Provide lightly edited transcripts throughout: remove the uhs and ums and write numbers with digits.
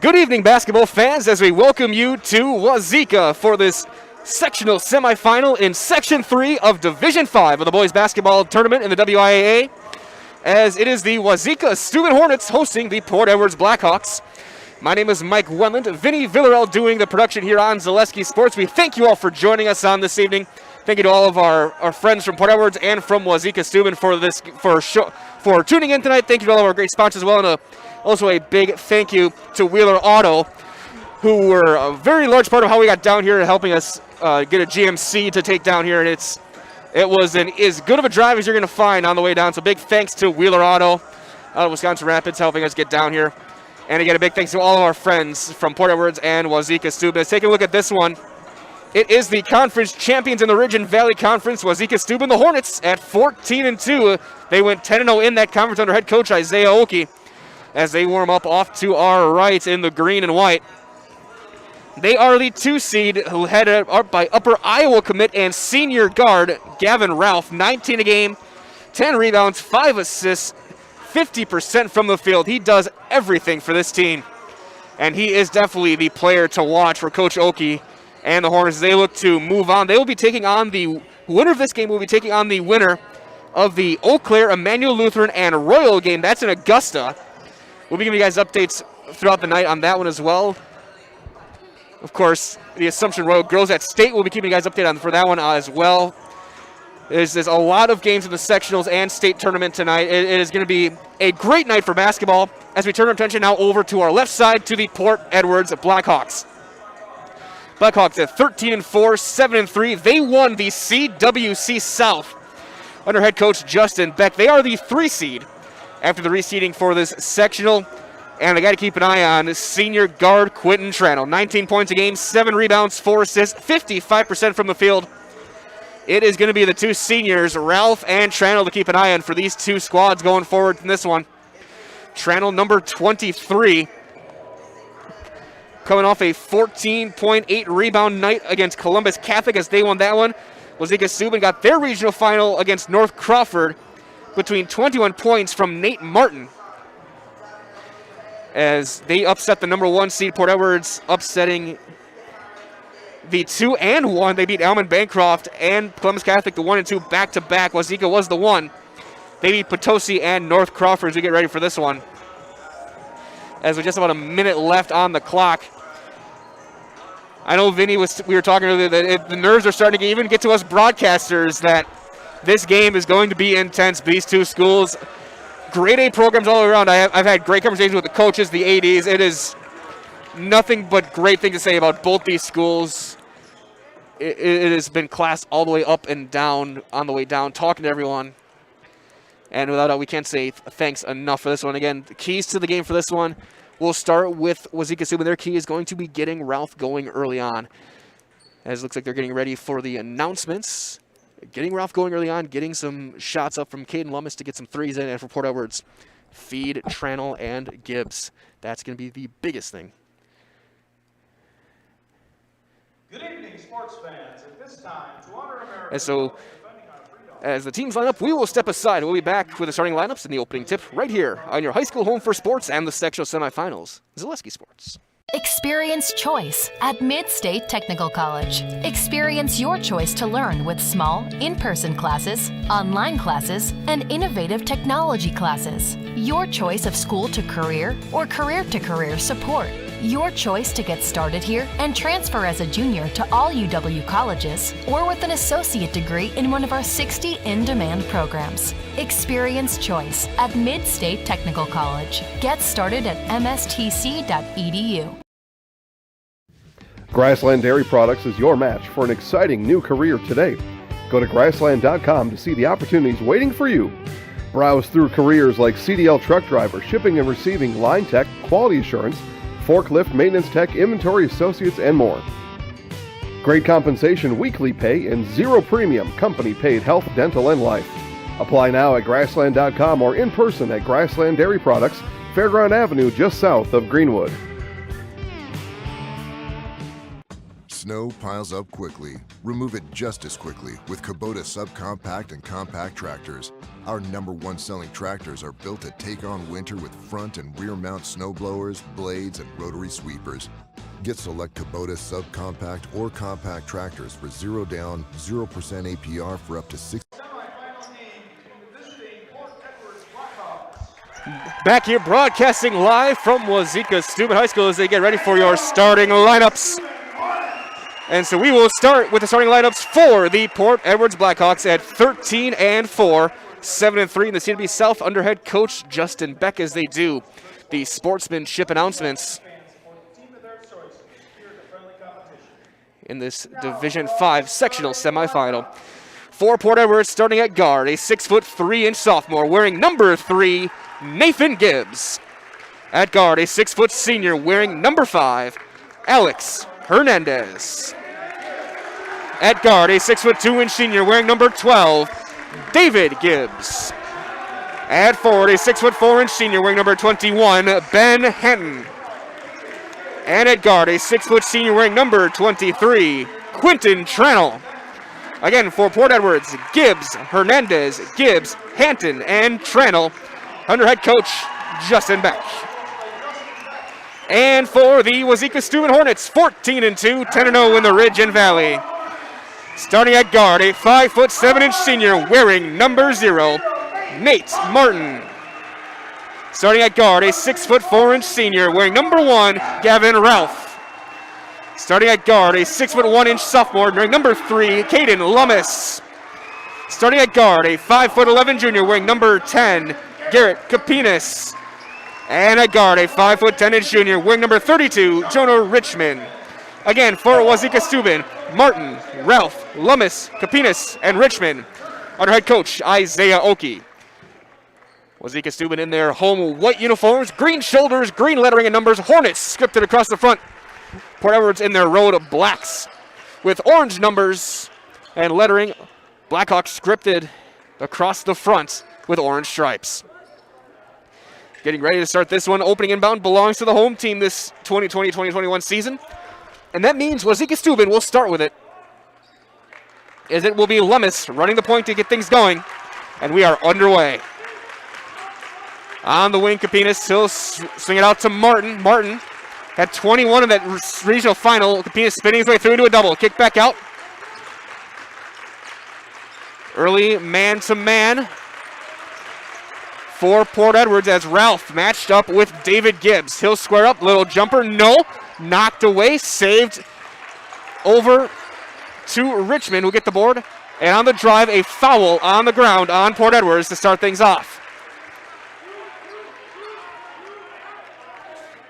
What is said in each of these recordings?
Good evening, basketball fans, as we welcome you to Wauzeka for this sectional semifinal in Section 3 of Division 5 of the boys basketball tournament in the WIAA, as it is the Wauzeka-Stueben Hornets hosting the Port Edwards Blackhawks. My name is Mike Wendland, Vinny Villarreal doing the production here on Zaleski Sports. We thank you all for joining us on this evening. Thank you to all of our friends from Port Edwards and from Wauzeka-Stueben for tuning in tonight. Thank you to all of our great sponsors as well, and also a big thank you to Wheeler Auto, who were a very large part of how we got down here and helping us get a GMC to take down here. And it was as good of a drive as you're going to find on the way down. So big thanks to Wheeler Auto out of Wisconsin Rapids helping us get down here. And again, a big thanks to all of our friends from Port Edwards and Wauzeka-Stueben. Let's take a look at this one. It is the conference champions in the Ridge Valley Conference, Wauzeka-Stueben, the Hornets, at 14-2. They went 10-0 in that conference under head coach Isaiah Oki, as they warm up off to our right in the green and white. They are the 2 seed, who headed up by Upper Iowa commit and senior guard Gavin Ralph. 19 a game, 10 rebounds, 5 assists, 50% from the field. He does everything for this team, and he is definitely the player to watch for Coach Oki and the Hornets as they look to move on. They will be taking on the winner of this game. Will be taking on the winner of the Eau Claire, Emmanuel Lutheran, and Royal game. That's in Augusta. We'll be giving you guys updates throughout the night on that one as well. Of course, the Assumption Royal Girls at State will be keeping you guys updated for that one as well. There's a lot of games in the sectionals and state tournament tonight. It is going to be a great night for basketball as we turn our attention now over to our left side to the Port Edwards Blackhawks. Blackhawks at 13-4, 7-3. They won the CWC South under head coach Justin Beck. They are the 3 seed after the reseeding for this sectional. And I got to keep an eye on senior guard Quentin Tranel. 19 points a game, 7 rebounds, 4 assists, 55% from the field. It is going to be the 2 seniors, Ralph and Tranel, to keep an eye on for these 2 squads going forward in this one. Tranel, number 23, coming off a 14.8 rebound night against Columbus Catholic as they won that one. Wauzeka-Stueben got their regional final against North Crawford between 21 points from Nate Martin, as they upset the number 1 seed Port Edwards, upsetting the 2 and 1. They beat Almond Bancroft and Columbus Catholic, the 1 and 2 back-to-back. Wauzeka was the 1. They beat Potosi and North Crawford as we get ready for this one, as with just about a minute left on the clock. I know, Vinny, we were talking earlier that the nerves are starting to even get to us broadcasters that this game is going to be intense. These 2 schools, grade A programs all around. I've had great conversations with the coaches, the ADs. It is nothing but great things to say about both these schools. It has been class all the way up and down, on the way down, talking to everyone. And without doubt, we can't say thanks enough for this one. Again, the keys to the game for this one, we'll start with Wauzeka-Stueben. Their key is going to be getting Ralph going early on, as it looks like they're getting ready for the announcements. Getting Ralph going early on, getting some shots up from Caden Lummis to get some 3s in, and for Port Edwards, feed Tranel and Gibbs. That's going to be the biggest thing. Good evening, sports fans. At this time, to honor America. And so, as the teams line up, we will step aside. We'll be back with the starting lineups and the opening tip right here on your high school home for sports and the sectional semifinals. Zaleski Sports. Experience choice at Mid-State Technical College. Experience your choice to learn with small, in-person classes, online classes, and innovative technology classes. Your choice of school to career or career to career support. Your choice to get started here and transfer as a junior to all UW colleges or with an associate degree in one of our 60 in-demand programs. Experience choice at Mid-State Technical College. Get started at mstc.edu. Grassland Dairy Products is your match for an exciting new career today. Go to grassland.com to see the opportunities waiting for you. Browse through careers like CDL truck driver, shipping and receiving, line tech, quality assurance, forklift, maintenance tech, inventory associates, and more. Great compensation, weekly pay, and 0 premium company-paid health, dental, and life. Apply now at grassland.com or in person at Grassland Dairy Products, Fairground Avenue, just south of Greenwood. Snow piles up quickly. Remove it just as quickly with Kubota subcompact and compact tractors. Our #1 selling tractors are built to take on winter with front and rear mount snow blowers, blades, and rotary sweepers. Get select Kubota subcompact or compact tractors for 0 down, 0% APR for up to 6. Semifinal game in the visiting Port Edwards Blackhawks. Back here broadcasting live from Wauzeka-Stueben High School as they get ready for your starting lineups. And so we will start with the starting lineups for the Port Edwards Blackhawks at 13-4, 7-3 in the CWB South under head coach Justin Beck as they do the sportsmanship announcements in this Division 5 sectional semifinal. For Port Edwards, starting at guard, a 6'3" sophomore wearing number 3, Nathan Gibbs. At guard, a 6' senior wearing number 5, Alex Hernandez. At guard, a 6'2" senior wearing number 12, David Gibbs. At forward, a 6'4" senior wearing number 21, Ben Henton. And at guard, a 6' senior wearing number 23, Quentin Tranel. Again, for Port Edwards, Gibbs, Hernandez, Gibbs, Hanton, and Tranel, under head coach Justin Beck. And for the Wauzeka-Stueben Hornets, 14-2, 10-0 in the Ridge and Valley. Starting at guard, a 5'7" senior wearing number 0, Nate Martin. Starting at guard, a 6'4" senior wearing number 1, Gavin Ralph. Starting at guard, a 6'1" sophomore wearing number 3, Caden Lummis. Starting at guard, a 5'11" junior wearing number 10, Garrett Capinas. And at guard, a 5'10" junior wearing number 32, Jonah Richmond. Again, for Wauzeka-Stueben, Martin, Ralph, Lummis, Capinas, and Richmond. Under head coach Isaiah Oki. Wauzeka-Stueben in their home white uniforms, green shoulders, green lettering and numbers, Hornets scripted across the front. Port Edwards in their road of blacks with orange numbers and lettering. Blackhawks scripted across the front with orange stripes. Getting ready to start this one. Opening inbound belongs to the home team this 2020-2021 season. And that means Wauzeka-Stueben will start with it, as it will be Lummis running the point to get things going. And we are underway. On the wing, Capinas, he'll swing it out to Martin. Martin had 21 in that regional final. Capinas spinning his way through into a double. Kick back out. Early man-to-man for Port Edwards as Ralph matched up with David Gibbs. He'll square up. Little jumper. No. Knocked away. Saved over to Richmond, who get the board. And on the drive, a foul on the ground on Port Edwards to start things off.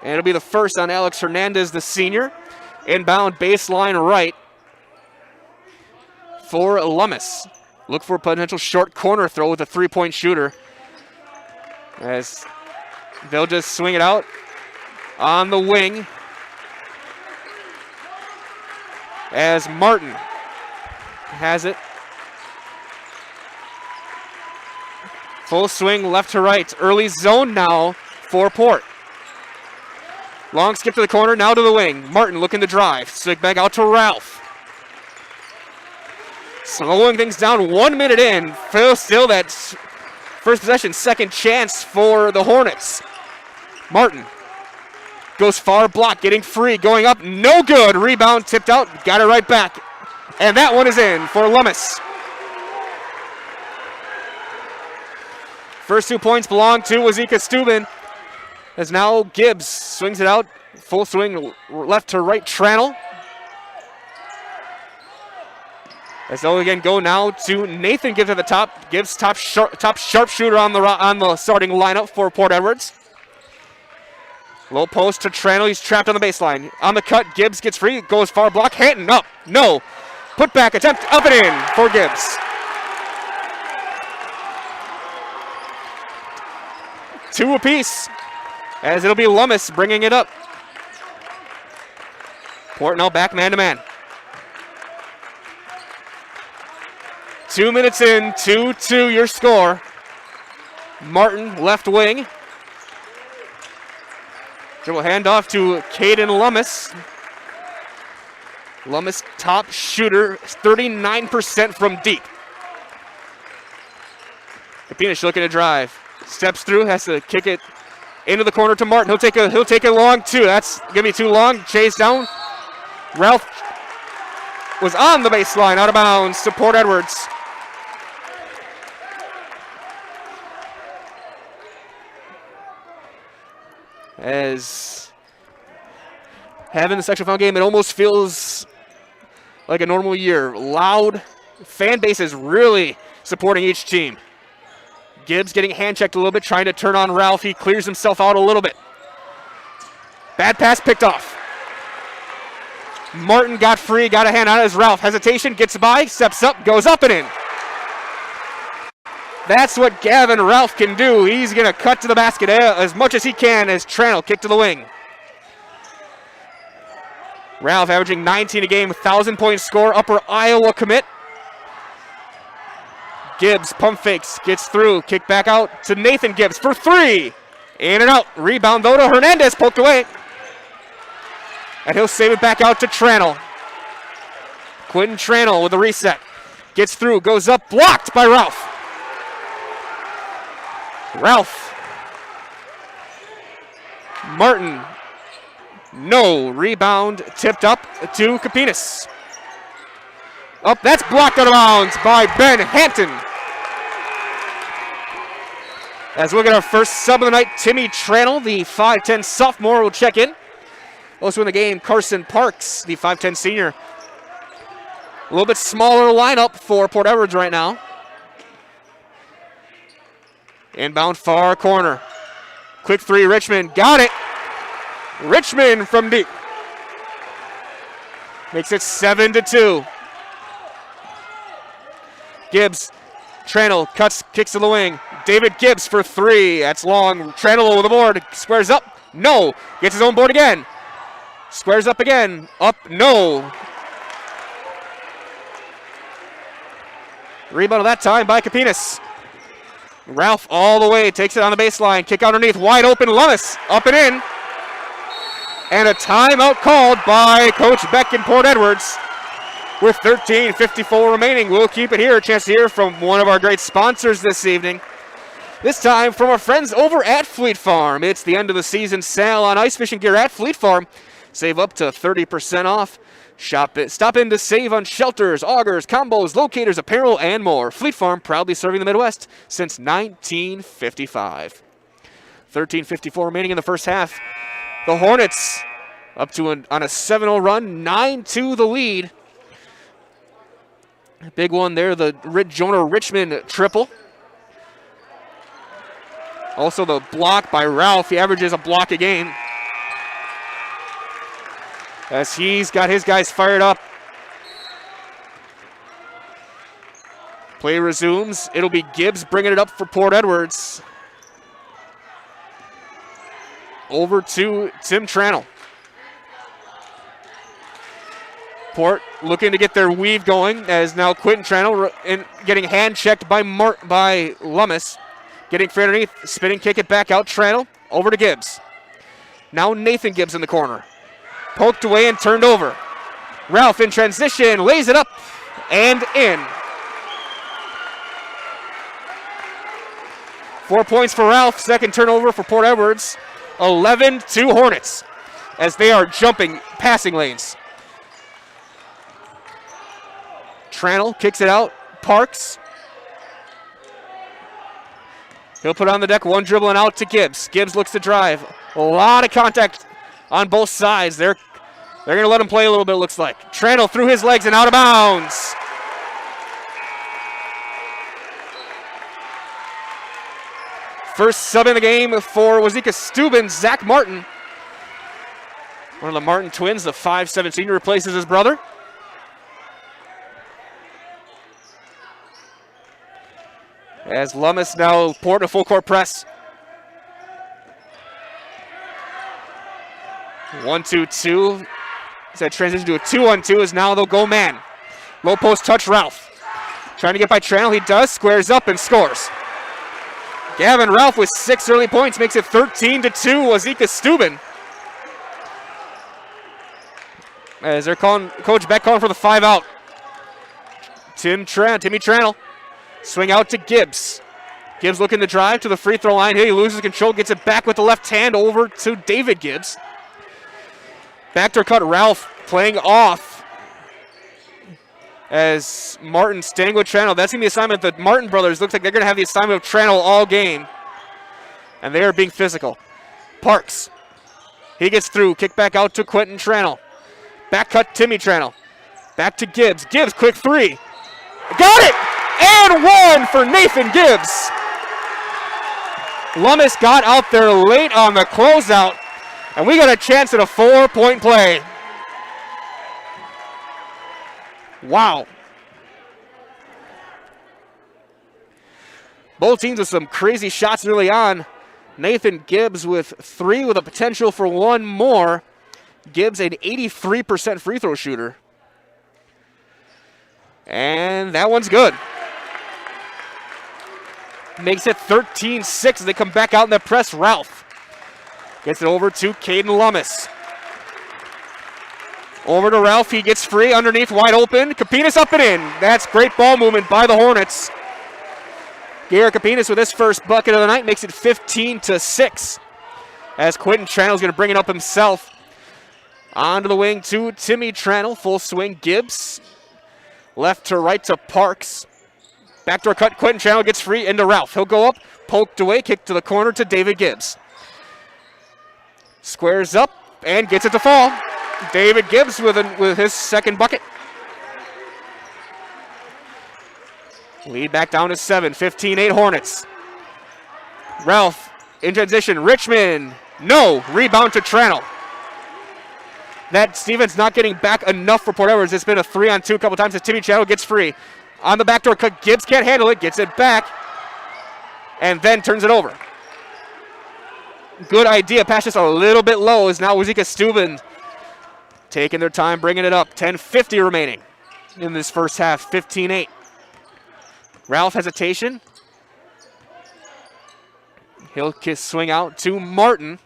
And it'll be the first on Alex Hernandez, the senior. Inbound baseline right for Lummis. Look for a potential short corner throw with a three-point shooter, as they'll just swing it out on the wing as Martin has it. Full swing left to right. Early zone now for Port. Long skip to the corner, now to the wing. Martin looking to drive. Swing back out to Ralph. Slowing things down 1 minute in. Still that first possession, second chance for the Hornets. Martin goes far, block, getting free, going up, no good. Rebound tipped out, got it right back. And that one is in for Lummis. First 2 points belong to Wauzeka-Stueben, as now Gibbs swings it out. Full swing left to right, Tranel. As they'll again go now to Nathan Gibbs at the top. Gibbs top sharpshooter on the starting lineup for Port Edwards. Low post to Tranel. He's trapped on the baseline. On the cut, Gibbs gets free. Goes far block. Hanton up. No. Put back attempt. Up and in for Gibbs. 2 apiece, as it'll be Lummis bringing it up. Port now back man-to-man. 2 minutes in, 2-2 your score. Martin left wing. Dribble handoff to Caden Lummis. Lummis top shooter, 39% from deep. Kapinas looking to drive. Steps through, has to kick it into the corner to Martin. He'll take a long two. That's gonna be too long. Chase down. Ralph was on the baseline, out of bounds to Port Edwards. As having the section final game, it almost feels like a normal year. Loud fan base is really supporting each team. Gibbs getting hand checked a little bit, trying to turn on Ralph. He clears himself out a little bit. Bad pass picked off. Martin got free, got a hand on it as Ralph. Hesitation, gets by, steps up, goes up and in. That's what Gavin Ralph can do. He's going to cut to the basket as much as he can as Tranel kick to the wing. Ralph averaging 19 a game, 1,000-point score, Upper Iowa commit. Gibbs pump fakes, gets through, kick back out to Nathan Gibbs for three. In and out. Rebound though to Hernandez, poked away. And he'll save it back out to Tranel. Quentin Tranel with the reset. Gets through, goes up, blocked by Ralph. Martin. No. Rebound tipped up to Kapinas. Up, that's blocked out of bounds by Ben Hampton. As we look at our first sub of the night, Timmy Tranel, the 5'10 sophomore, will check in. Also in the game, Carson Parks, the 5'10 senior. A little bit smaller lineup for Port Edwards right now. Inbound far corner. Quick three, Richmond, got it. Richmond from deep. Makes it 7-2. Gibbs, Tranel cuts, kicks to the wing. David Gibbs for three. That's long. Tranel over the board. Squares up. No. Gets his own board again. Squares up again. Up. No. Rebound that time by Kapinas. Ralph all the way. Takes it on the baseline. Kick underneath. Wide open. Lummis. Up and in. And a timeout called by Coach Beck in Port Edwards. With 13:54 remaining, we'll keep it here. A chance to hear from one of our great sponsors this evening. This time from our friends over at Fleet Farm. It's the end of the season sale on ice fishing gear at Fleet Farm. Save up to 30% off. Stop in to save on shelters, augers, combos, locators, apparel, and more. Fleet Farm, proudly serving the Midwest since 1955. 13:54 remaining in the first half. The Hornets up to on a 7-0 run, 9-2 the lead. Big one there, the Jonah Richmond triple. Also the block by Ralph. He averages a block a game. As he's got his guys fired up. Play resumes. It'll be Gibbs bringing it up for Port Edwards. Over to Tim Tranel. Port looking to get their weave going as now Quentin Tranel getting hand checked by Lummis. Getting free underneath, spinning kick it back out. Tranel over to Gibbs. Now Nathan Gibbs in the corner. Poked away and turned over. Ralph in transition, lays it up and in. 4 points for Ralph, second turnover for Port Edwards. 11-2 Hornets as they are jumping passing lanes. Tranel kicks it out. Parks. He'll put it on the deck, one dribbling out to Gibbs. Gibbs looks to drive. A lot of contact on both sides. They're going to let him play a little bit, it looks like. Tranel through his legs and out of bounds. First sub in the game for Wauzeka-Stueben, Zach Martin. One of the Martin twins, the 5'7" senior, replaces his brother. As Lummis now Port a full court press. 1-2-2. As that transition to a 2-on-2 as now they'll go man. Low post touch Ralph. Trying to get by Tranel. He does. Squares up and scores. Gavin Ralph with 6 early points makes it 13-2 Wauzeka-Stueben. As they're calling, Coach Beck calling for the 5 out. Timmy Tranel. Swing out to Gibbs. Gibbs looking to drive to the free throw line. He loses control, gets it back with the left hand over to David Gibbs. Backdoor cut, Ralph playing off as Martin staying with Tranel. That's going to be the assignment. The Martin brothers looks like they're going to have the assignment of Tranel all game. And they are being physical. Parks. He gets through. Kick back out to Quentin Tranel. Back cut, Timmy Tranel. Back to Gibbs. Gibbs, quick three. Got it! And one for Nathan Gibbs. Lummis got out there late on the closeout, and we got a chance at a 4-point play. Wow. Both teams with some crazy shots early on. Nathan Gibbs with 3 with a potential for 1 more. Gibbs an 83% free throw shooter. And that one's good. Makes it 13-6 as they come back out in the press. Ralph gets it over to Caden Lummis. Over to Ralph. He gets free underneath, wide open. Kapinas up and in. That's great ball movement by the Hornets. Garrett Kapinas with his first bucket of the night makes it 15-6. As Quentin Tranel is going to bring it up himself. Onto the wing to Timmy Tranel. Full swing. Gibbs. Left to right to Parks. Backdoor cut. Quentin Tranel gets free into Ralph. He'll go up. Poked away. Kick to the corner to David Gibbs. Squares up and gets it to fall. David Gibbs with his second bucket. Lead back down to 7. 15-8 Hornets. Ralph in transition. Richmond. No. Rebound to Tranel. That Stevens not getting back enough for Port Edwards. It's been a 3-on-2 a couple times as Timmy Tranel gets free. On the backdoor cut. Gibbs can't handle it. Gets it back. And then turns it over. Good idea. Pass just a little bit low is now Wauzeka-Stueben taking their time, bringing it up. 10:50 remaining in this first half. 15-8. Ralph hesitation. He'll swing out to Martin.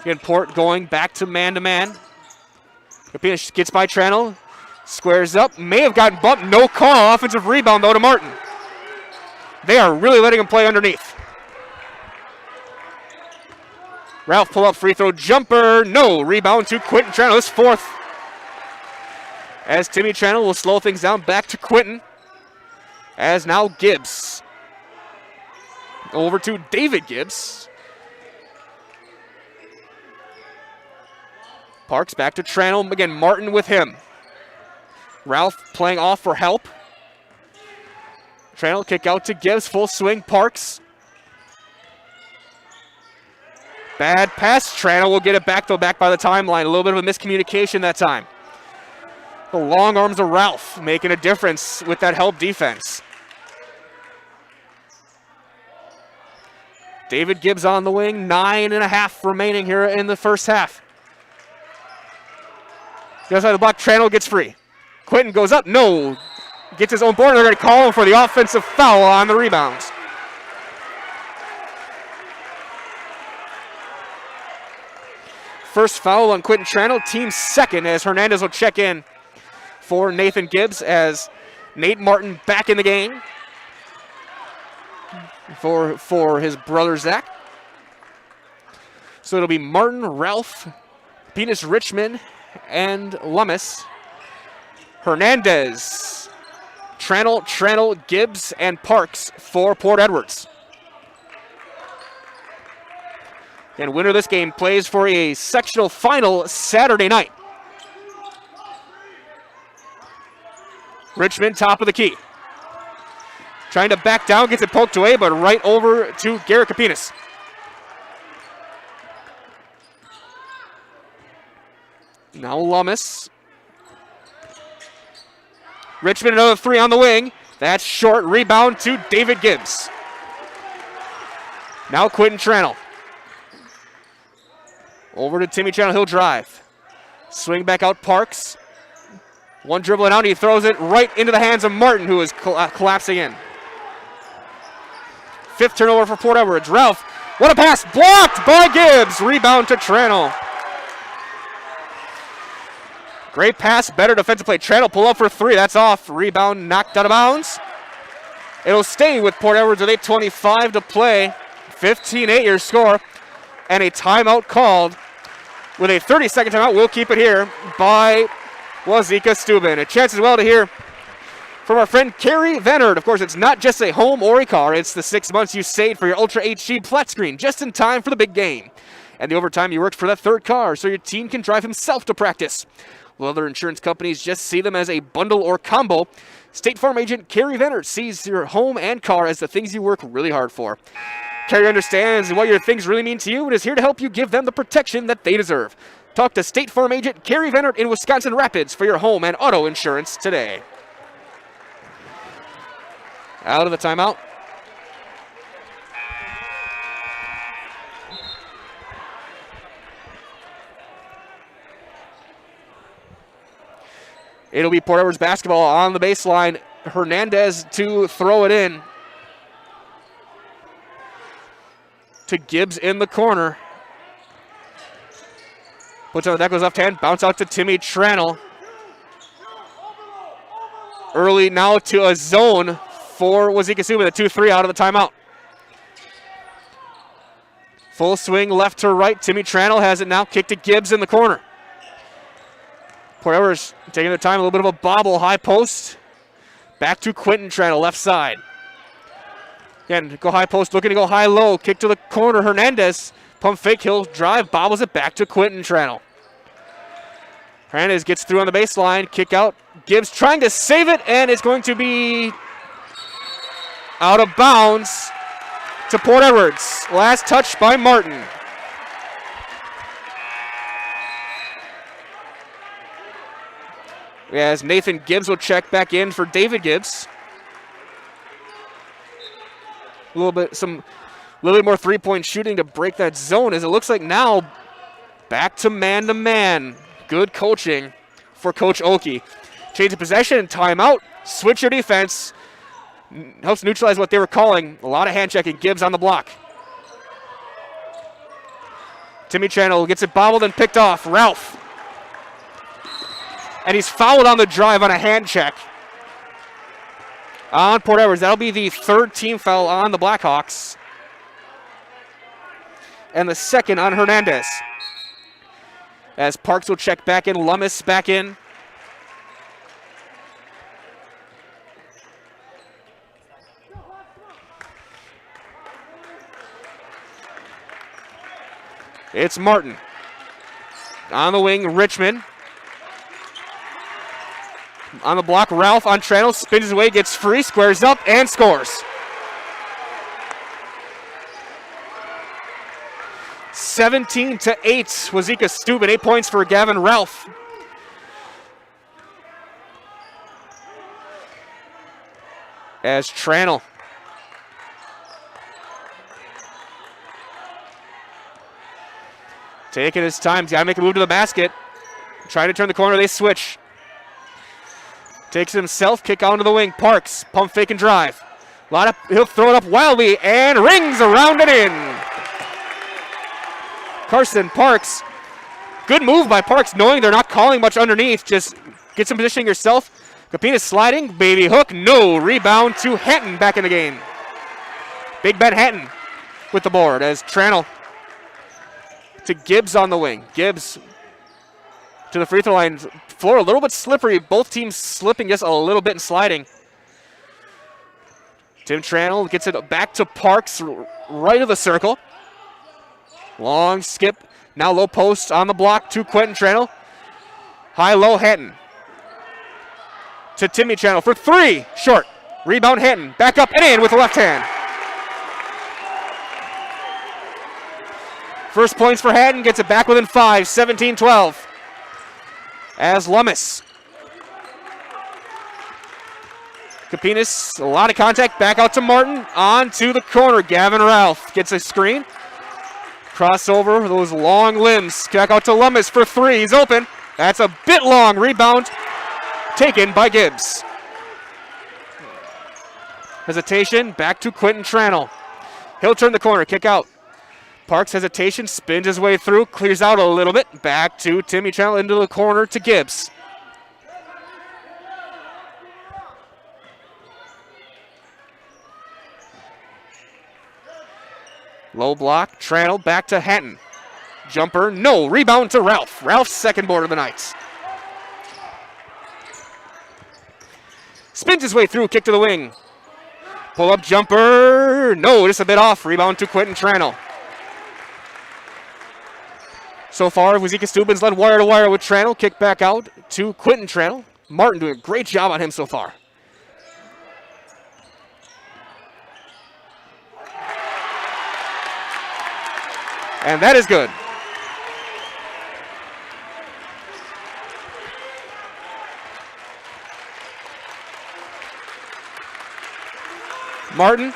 Again, Port going back to man-to-man. Kapinas gets by Tranel. Squares up. May have gotten bumped. No call. Offensive rebound, though, to Martin. They are really letting him play underneath. Ralph pull up free throw jumper. No. Rebound to Quentin Tranel. His fourth. As Timmy Tranel will slow things down. Back to Quentin. As now Gibbs. Over to David Gibbs. Parks back to Tranel. Again, Martin with him. Ralph playing off for help. Tranel kick out to Gibbs. Full swing. Parks. Bad pass. Tranel will get it back, though, back by the timeline. A little bit of a miscommunication that time. The long arms of Ralph making a difference with that help defense. David Gibbs on the wing. 9.5 remaining here in the first half. The other side of the block, Tranel gets free. Quentin goes up. No. Gets his own board. They're going to call him for the offensive foul on the rebounds. First foul on Quentin Tranel. Team second as Hernandez will check in for Nathan Gibbs as Nate Martin back in the game for his brother Zach. So it'll be Martin, Ralph, Penis Richmond, and Lummis. Hernandez, Tranel, Gibbs, and Parks for Port Edwards. And winner of this game plays for a sectional final Saturday night. Richmond, top of the key. Trying to back down, gets it poked away, but right over to Garrett Kapinas. Now Lummis. Richmond, another three on the wing. That's short. Rebound to David Gibbs. Now Quentin Tranel. Over to Timmy Tranel. He'll drive. Swing back out Parks. One dribbling out. He throws it right into the hands of Martin, who is collapsing in. Fifth turnover for Port Edwards. Ralph. What a pass. Blocked by Gibbs. Rebound to Tranel. Great pass. Better defensive play. Tranel pull up for three. That's off. Rebound knocked out of bounds. It'll stay with Port Edwards with 8:25 to play. 15-8 your score. And a timeout called. With a 30-second timeout, we'll keep it here by Wauzeka-Stueben. A chance as well to hear from our friend Carrie Vennard. Of course, it's not just a home or a car. It's the 6 months you saved for your Ultra HD flat screen just in time for the big game. And the overtime you worked for that third car so your team can drive himself to practice. While other insurance companies just see them as a bundle or combo, State Farm agent Carrie Vennard sees your home and car as the things you work really hard for. Carrie understands what your things really mean to you and is here to help you give them the protection that they deserve. Talk to State Farm agent Carrie Vennard in Wisconsin Rapids for your home and auto insurance today. Out of the timeout. It'll be Port Edwards basketball on the baseline. Hernandez to throw it in to Gibbs in the corner. Puts on the deck with his left hand. Bounce out to Timmy Tranel. Early now to a zone for Wauzeka-Stueben. The 2-3 out of the timeout. Full swing left to right. Timmy Tranel has it now. Kick to Gibbs in the corner. Port Edwards taking their time. A little bit of a bobble. High post. Back to Quentin Tranel, left side. Again, go high post, looking to go high-low. Kick to the corner, Hernandez. Pump fake, he'll drive, bobbles it back to Quentin Tranel. Hernandez gets through on the baseline, kick out. Gibbs trying to save it, and it's going to be out of bounds to Port Edwards. Last touch by Martin. As Nathan Gibbs will check back in for David Gibbs. A little bit more three-point shooting to break that zone, as it looks like now back to man-to-man. Good coaching for Coach Oki. Change of possession, timeout, switch your defense. Helps neutralize what they were calling. A lot of hand checking. Gibbs on the block. Timmy Tranel gets it bobbled and picked off. Ralph. And he's fouled on the drive on a hand check on Port Edwards. That'll be the third team foul on the Blackhawks. And the second on Hernandez. As Parks will check back in, Lummis back in. It's Martin. On the wing, Richmond. On the block, Ralph on Tranel, spins his way, gets free, squares up, and scores. 17-8, Wauzeka-Stueben, 8 points for Gavin Ralph. As Tranel taking his time, he's got to make a move to the basket. Trying to turn the corner, they switch. Takes it himself, kick out into the wing. Parks, pump fake and drive. He'll throw it up wildly and rings around and in. Carson Parks, good move by Parks, knowing they're not calling much underneath. Just get some positioning yourself. Kapina's sliding, baby hook, no. Rebound to Hatton back in the game. Big Ben Hatton with the board as Tranel to Gibbs on the wing. Gibbs to the free throw line. Floor a little bit slippery. Both teams slipping just a little bit and sliding. Tim Tranel gets it back to Parks, right of the circle. Long skip. Now low post on the block to Quentin Tranel. High-low Hatton. To Timmy Tranel for three. Short. Rebound Hatton. Back up and in with the left hand. First points for Hatton. Gets it back within 5. 17-12. As Lummis. Kapinas, a lot of contact. Back out to Martin. On to the corner. Gavin Ralph gets a screen. Crossover, those long limbs. Back out to Lummis for three. He's open. That's a bit long. Rebound taken by Gibbs. Hesitation. Back to Quentin Tranel. He'll turn the corner. Kick out. Parks hesitation, spins his way through, clears out a little bit. Back to Timmy Tranel into the corner to Gibbs. Low block, Tranel back to Hatton. Jumper, no, rebound to Ralph. Ralph's second board of the night. Spins his way through, kick to the wing. Pull up jumper, no, just a bit off. Rebound to Quentin Tranel. So far, Wauzeka-Stueben's led wire to wire with Tranel. Kick back out to Quentin Tranel. Martin doing a great job on him so far. And that is good. Martin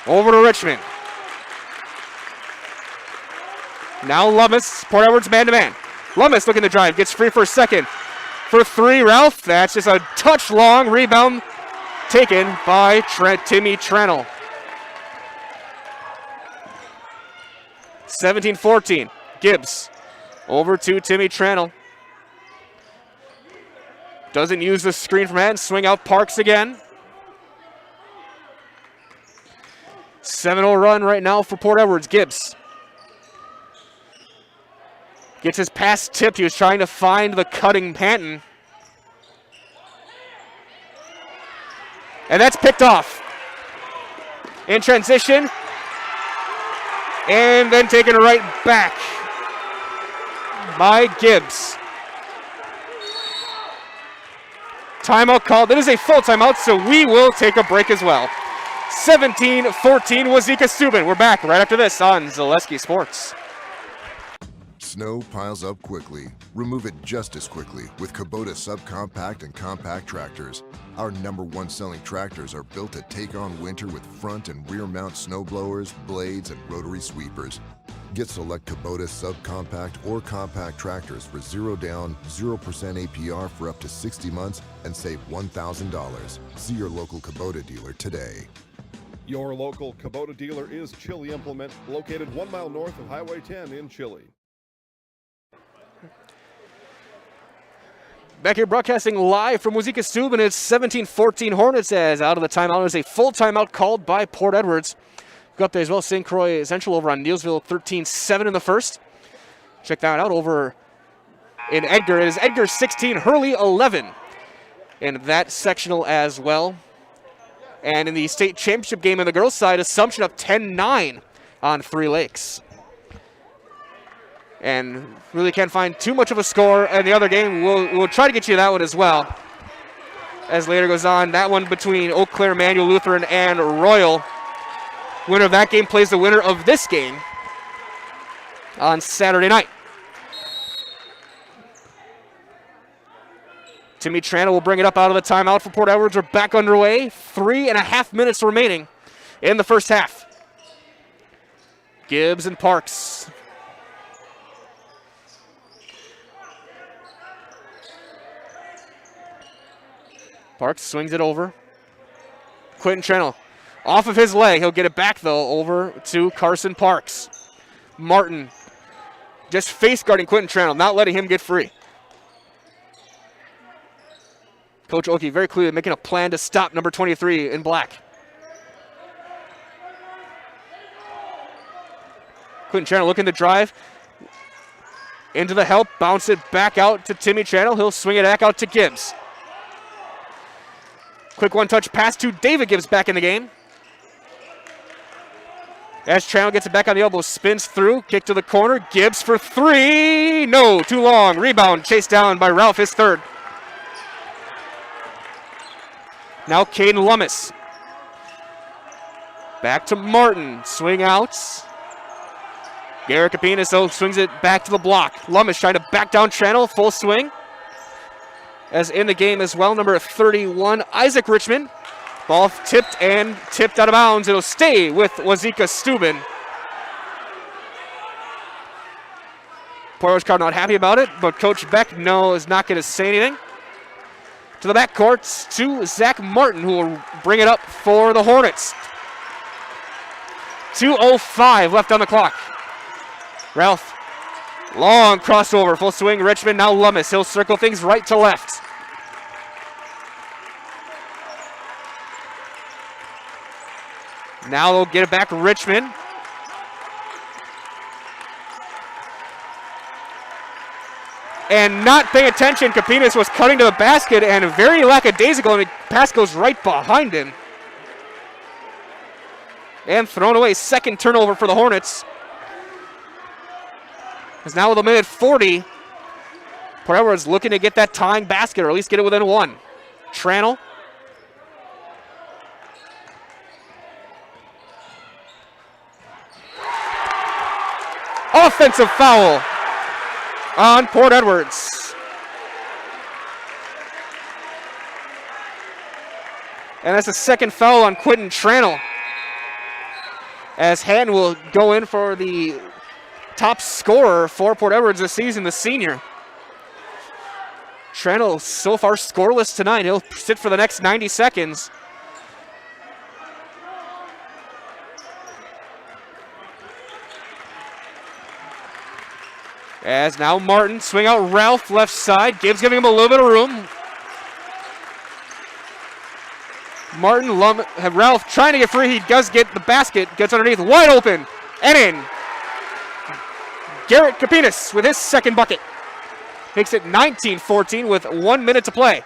over to Richmond. Now Lummis, Port Edwards man-to-man. Lummis looking to drive, gets free for a second. For three, Ralph. That's just a touch long rebound taken by Timmy Tranel. 17-14. Gibbs over to Timmy Tranel. Doesn't use the screen from Hatton. Swing out Parks again. 7-0 run right now for Port Edwards. Gibbs gets his pass tipped. He was trying to find the cutting Panton. And that's picked off. In transition. And then taken right back by Gibbs. Timeout called. It is a full timeout, so we will take a break as well. 17-14 Wauzeka-Stueben. We're back right after this on Zaleski Sports. Snow piles up quickly. Remove it just as quickly with Kubota subcompact and compact tractors. Our #1 selling tractors are built to take on winter with front and rear mount snow blowers, blades, and rotary sweepers. Get select Kubota subcompact or compact tractors for 0 down, 0% APR for up to 60 months and save $1,000. See your local Kubota dealer today. Your local Kubota dealer is Chili Implement, located 1 mile north of Highway 10 in Chile. Back here broadcasting live from Wauzeka-Stueben. It's 17-14 Hornets as out of the timeout. It is a full timeout called by Port Edwards. Go up there as well. St. Croix Central over on Neilsville 13-7 in the first. Check that out over in Edgar. It is Edgar 16, Hurley 11 in that sectional as well. And in the state championship game on the girls' side, Assumption up 10-9 on Three Lakes. And really can't find too much of a score in the other game. We'll try to get you that one as well. As later goes on, that one between Eau Claire, Manual Lutheran, and Royal. Winner of that game plays the winner of this game on Saturday night. Timmy Tranel will bring it up out of the timeout for Port Edwards. We're back underway. 3.5 minutes remaining in the first half. Gibbs and Parks. Parks swings it over. Quentin Tranel off of his leg. He'll get it back, though, over to Carson Parks. Martin just face guarding Quentin Tranel, not letting him get free. Coach Oki very clearly making a plan to stop number 23 in black. Quentin Tranel looking to drive into the help, bounce it back out to Timmy Tranel. He'll swing it back out to Gibbs. Quick one-touch pass to David Gibbs back in the game. As Tranel gets it back on the elbow, spins through, kick to the corner. Gibbs for three. No, too long. Rebound chased down by Ralph, his third. Now Caden Lummis. Back to Martin. Swing outs. Garrett Capinas swings it back to the block. Lummis trying to back down Tranel. Full swing. As in the game as well, number 31, Isaac Richmond. Ball tipped out of bounds. It'll stay with Wauzeka-Stueben. Port Edwards crowd not happy about it, but Coach Beck is not going to say anything. To the backcourt to Zach Martin, who will bring it up for the Hornets. 2:05 left on the clock. Ralph. Long crossover, full swing, Richmond, now Lummis. He'll circle things right to left. Now they'll get it back to Richmond. And not paying attention, Kapinas was cutting to the basket, and very lackadaisical, and the pass goes right behind him. And thrown away. Second turnover for the Hornets. As now with a minute 40, Port Edwards looking to get that tying basket, or at least get it within one. Tranel. Offensive foul on Port Edwards. And that's the second foul on Quentin Tranel. As Hatton will go in for the top scorer for Port Edwards this season, the senior. Tranel so far scoreless tonight. He'll sit for the next 90 seconds. As now Martin swing out Ralph left side. Gibbs giving him a little bit of room. Martin, Ralph trying to get free. He does get the basket. Gets underneath, wide open, and in. Garrett Kapinas with his second bucket. Makes it 19-14 with 1 minute to play.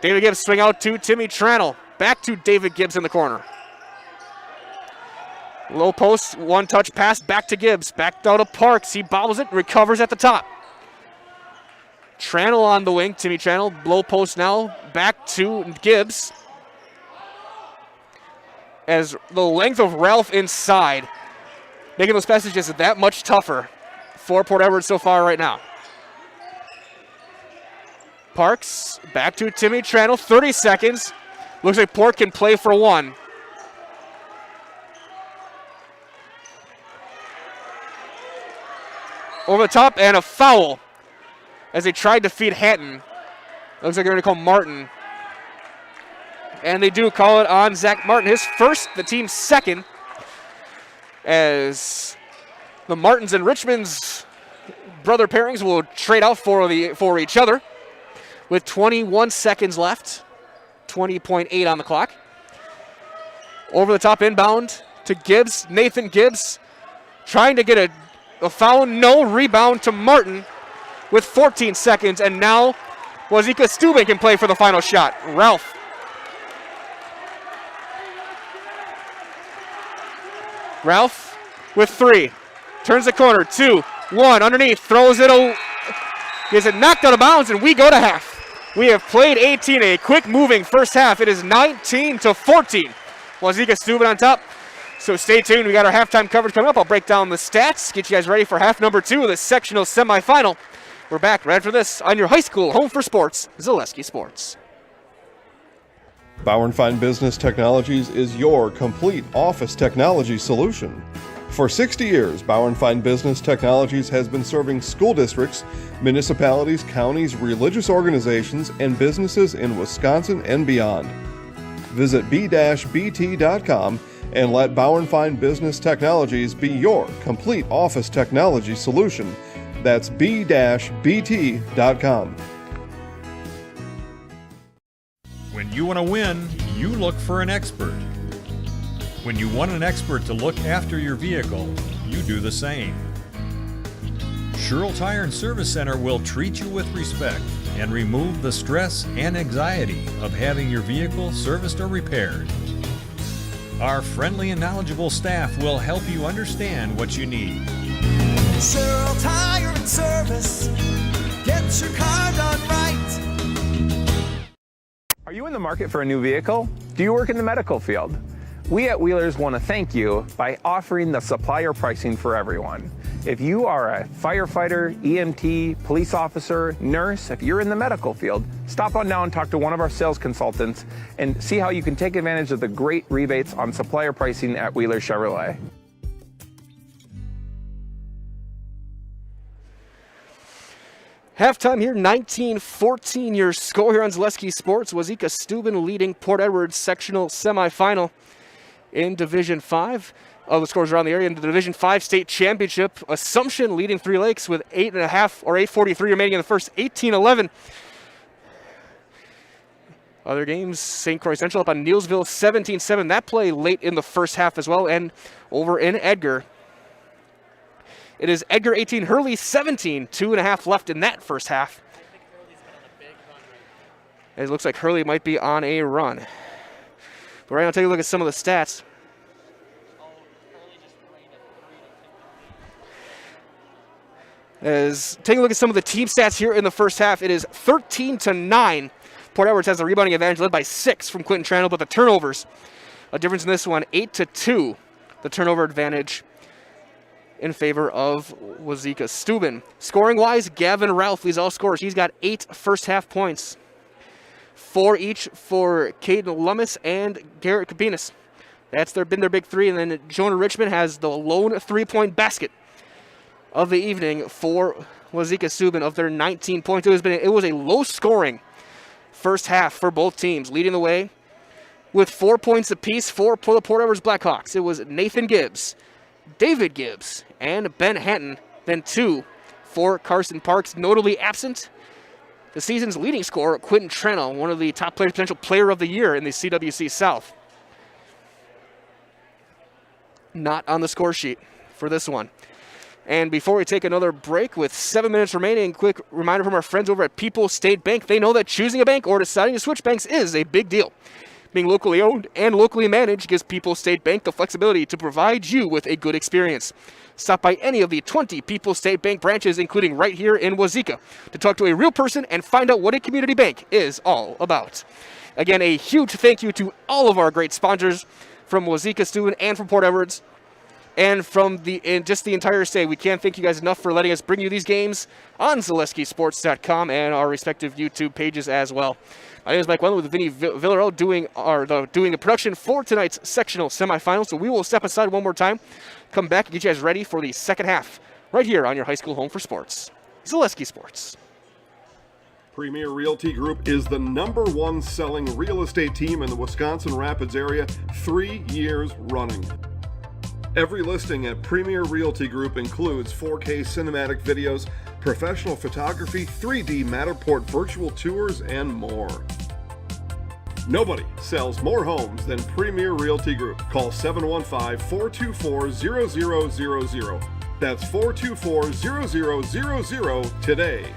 David Gibbs swing out to Timmy Tranel. Back to David Gibbs in the corner. Low post, one-touch pass back to Gibbs. Back down to Parks. He bobbles it, recovers at the top. Tranel on the wing. Timmy Tranel, low post now. Back to Gibbs. As the length of Ralph inside, making those passes just that much tougher for Port Edwards so far right now. Parks, back to Timmy Tranel, 30 seconds. Looks like Port can play for one. Over the top, and a foul as they tried to feed Hatton. Looks like they're going to call Martin. And they do call it on Zach Martin, his first, the team's second, as the Martins and Richmond's brother pairings will trade out for each other with 21 seconds left, 20.8 on the clock. Over the top inbound to Gibbs, Nathan Gibbs, trying to get a foul, no, rebound to Martin with 14 seconds, and now Wauzeka-Stueben can play for the final shot. Ralph. Ralph with three. Turns the corner, 2, 1, underneath, throws it, gets it knocked out of bounds, and we go to half. We have played 18, a quick moving first half. It is 19-14. Wauzeka-Stueben on top. So stay tuned. We got our halftime coverage coming up. I'll break down the stats, get you guys ready for half number 2 of the sectional semifinal. We're back right after this on your high school home for sports, Zaleski Sports. Bauer & Fine Business Technologies is your complete office technology solution. For 60 years, Bauer & Fine Business Technologies has been serving school districts, municipalities, counties, religious organizations, and businesses in Wisconsin and beyond. Visit b-bt.com and let Bauer & Fine Business Technologies be your complete office technology solution. That's b-bt.com. When you want to win, you look for an expert. When you want an expert to look after your vehicle, you do the same. Sherrill Tire and Service Center will treat you with respect and remove the stress and anxiety of having your vehicle serviced or repaired. Our friendly and knowledgeable staff will help you understand what you need. Sherrill Tire and Service, get your car done right. Are you in the market for a new vehicle? Do you work in the medical field? We at Wheelers want to thank you by offering the supplier pricing for everyone. If you are a firefighter, EMT, police officer, nurse, if you're in the medical field, stop on down and talk to one of our sales consultants and see how you can take advantage of the great rebates on supplier pricing at Wheeler Chevrolet. Halftime here, 19-14 your score here on Zaleski Sports. Wauzeka-Stueben leading Port Edwards sectional semifinal in Division 5. All the scores around the area in the Division 5 state championship. Assumption leading Three Lakes with 8.5 or 8:43 remaining in the first, 18-11. Other games, St. Croix Central up on Neilsville 17-7. That play late in the first half as well. And over in Edgar, it is Edgar 18, Hurley 17. 2.5 left in that first half. It looks like Hurley might be on a run. But right now, take a look at some of the stats. Taking a look at some of the team stats here in the first half, it is 13-9. Port Edwards has the rebounding advantage, led by 6 from Quinton Tranel, but the turnovers, a difference in this one, 8-2. The turnover advantage in favor of Wauzeka-Stueben. Scoring-wise, Gavin Ralph leads all scorers. He's got 8 first-half points. 4 each for Caden Lummis and Garrett Capinas. That's been their big 3, and then Jonah Richmond has the lone 3-point basket of the evening for Wauzeka-Stueben of their 19 points. It was a low-scoring first half for both teams. Leading the way with 4 points apiece for the Port Edwards Blackhawks, it was Nathan Gibbs, David Gibbs, and Ben Hatton. Then 2 for Carson Parks. Notably absent, the season's leading scorer, Quinton Tranel, one of the top players, potential player of the year in the CWC South. Not on the score sheet for this one. And before we take another break with 7 minutes remaining, quick reminder from our friends over at People's State Bank. They know that choosing a bank or deciding to switch banks is a big deal. Being locally owned and locally managed gives People's State Bank the flexibility to provide you with a good experience. Stop by any of the 20 People's State Bank branches, including right here in Wauzeka, to talk to a real person and find out what a community bank is all about. Again, a huge thank you to all of our great sponsors from Wauzeka-Stueben and from Port Edwards. And from just the entire state, we can't thank you guys enough for letting us bring you these games on ZaleskiSports.com and our respective YouTube pages as well. My name is Mike Wendland with Vinny Villarreal doing the production for tonight's sectional semifinals. So we will step aside one more time, come back and get you guys ready for the second half right here on your high school home for sports, Zaleski Sports. Premier Realty Group is the #1 selling real estate team in the Wisconsin Rapids area 3 years running. Every listing at Premier Realty Group includes 4K cinematic videos, professional photography, 3D Matterport virtual tours, and more. Nobody sells more homes than Premier Realty Group. Call 715-424-0000. That's 424-0000 today.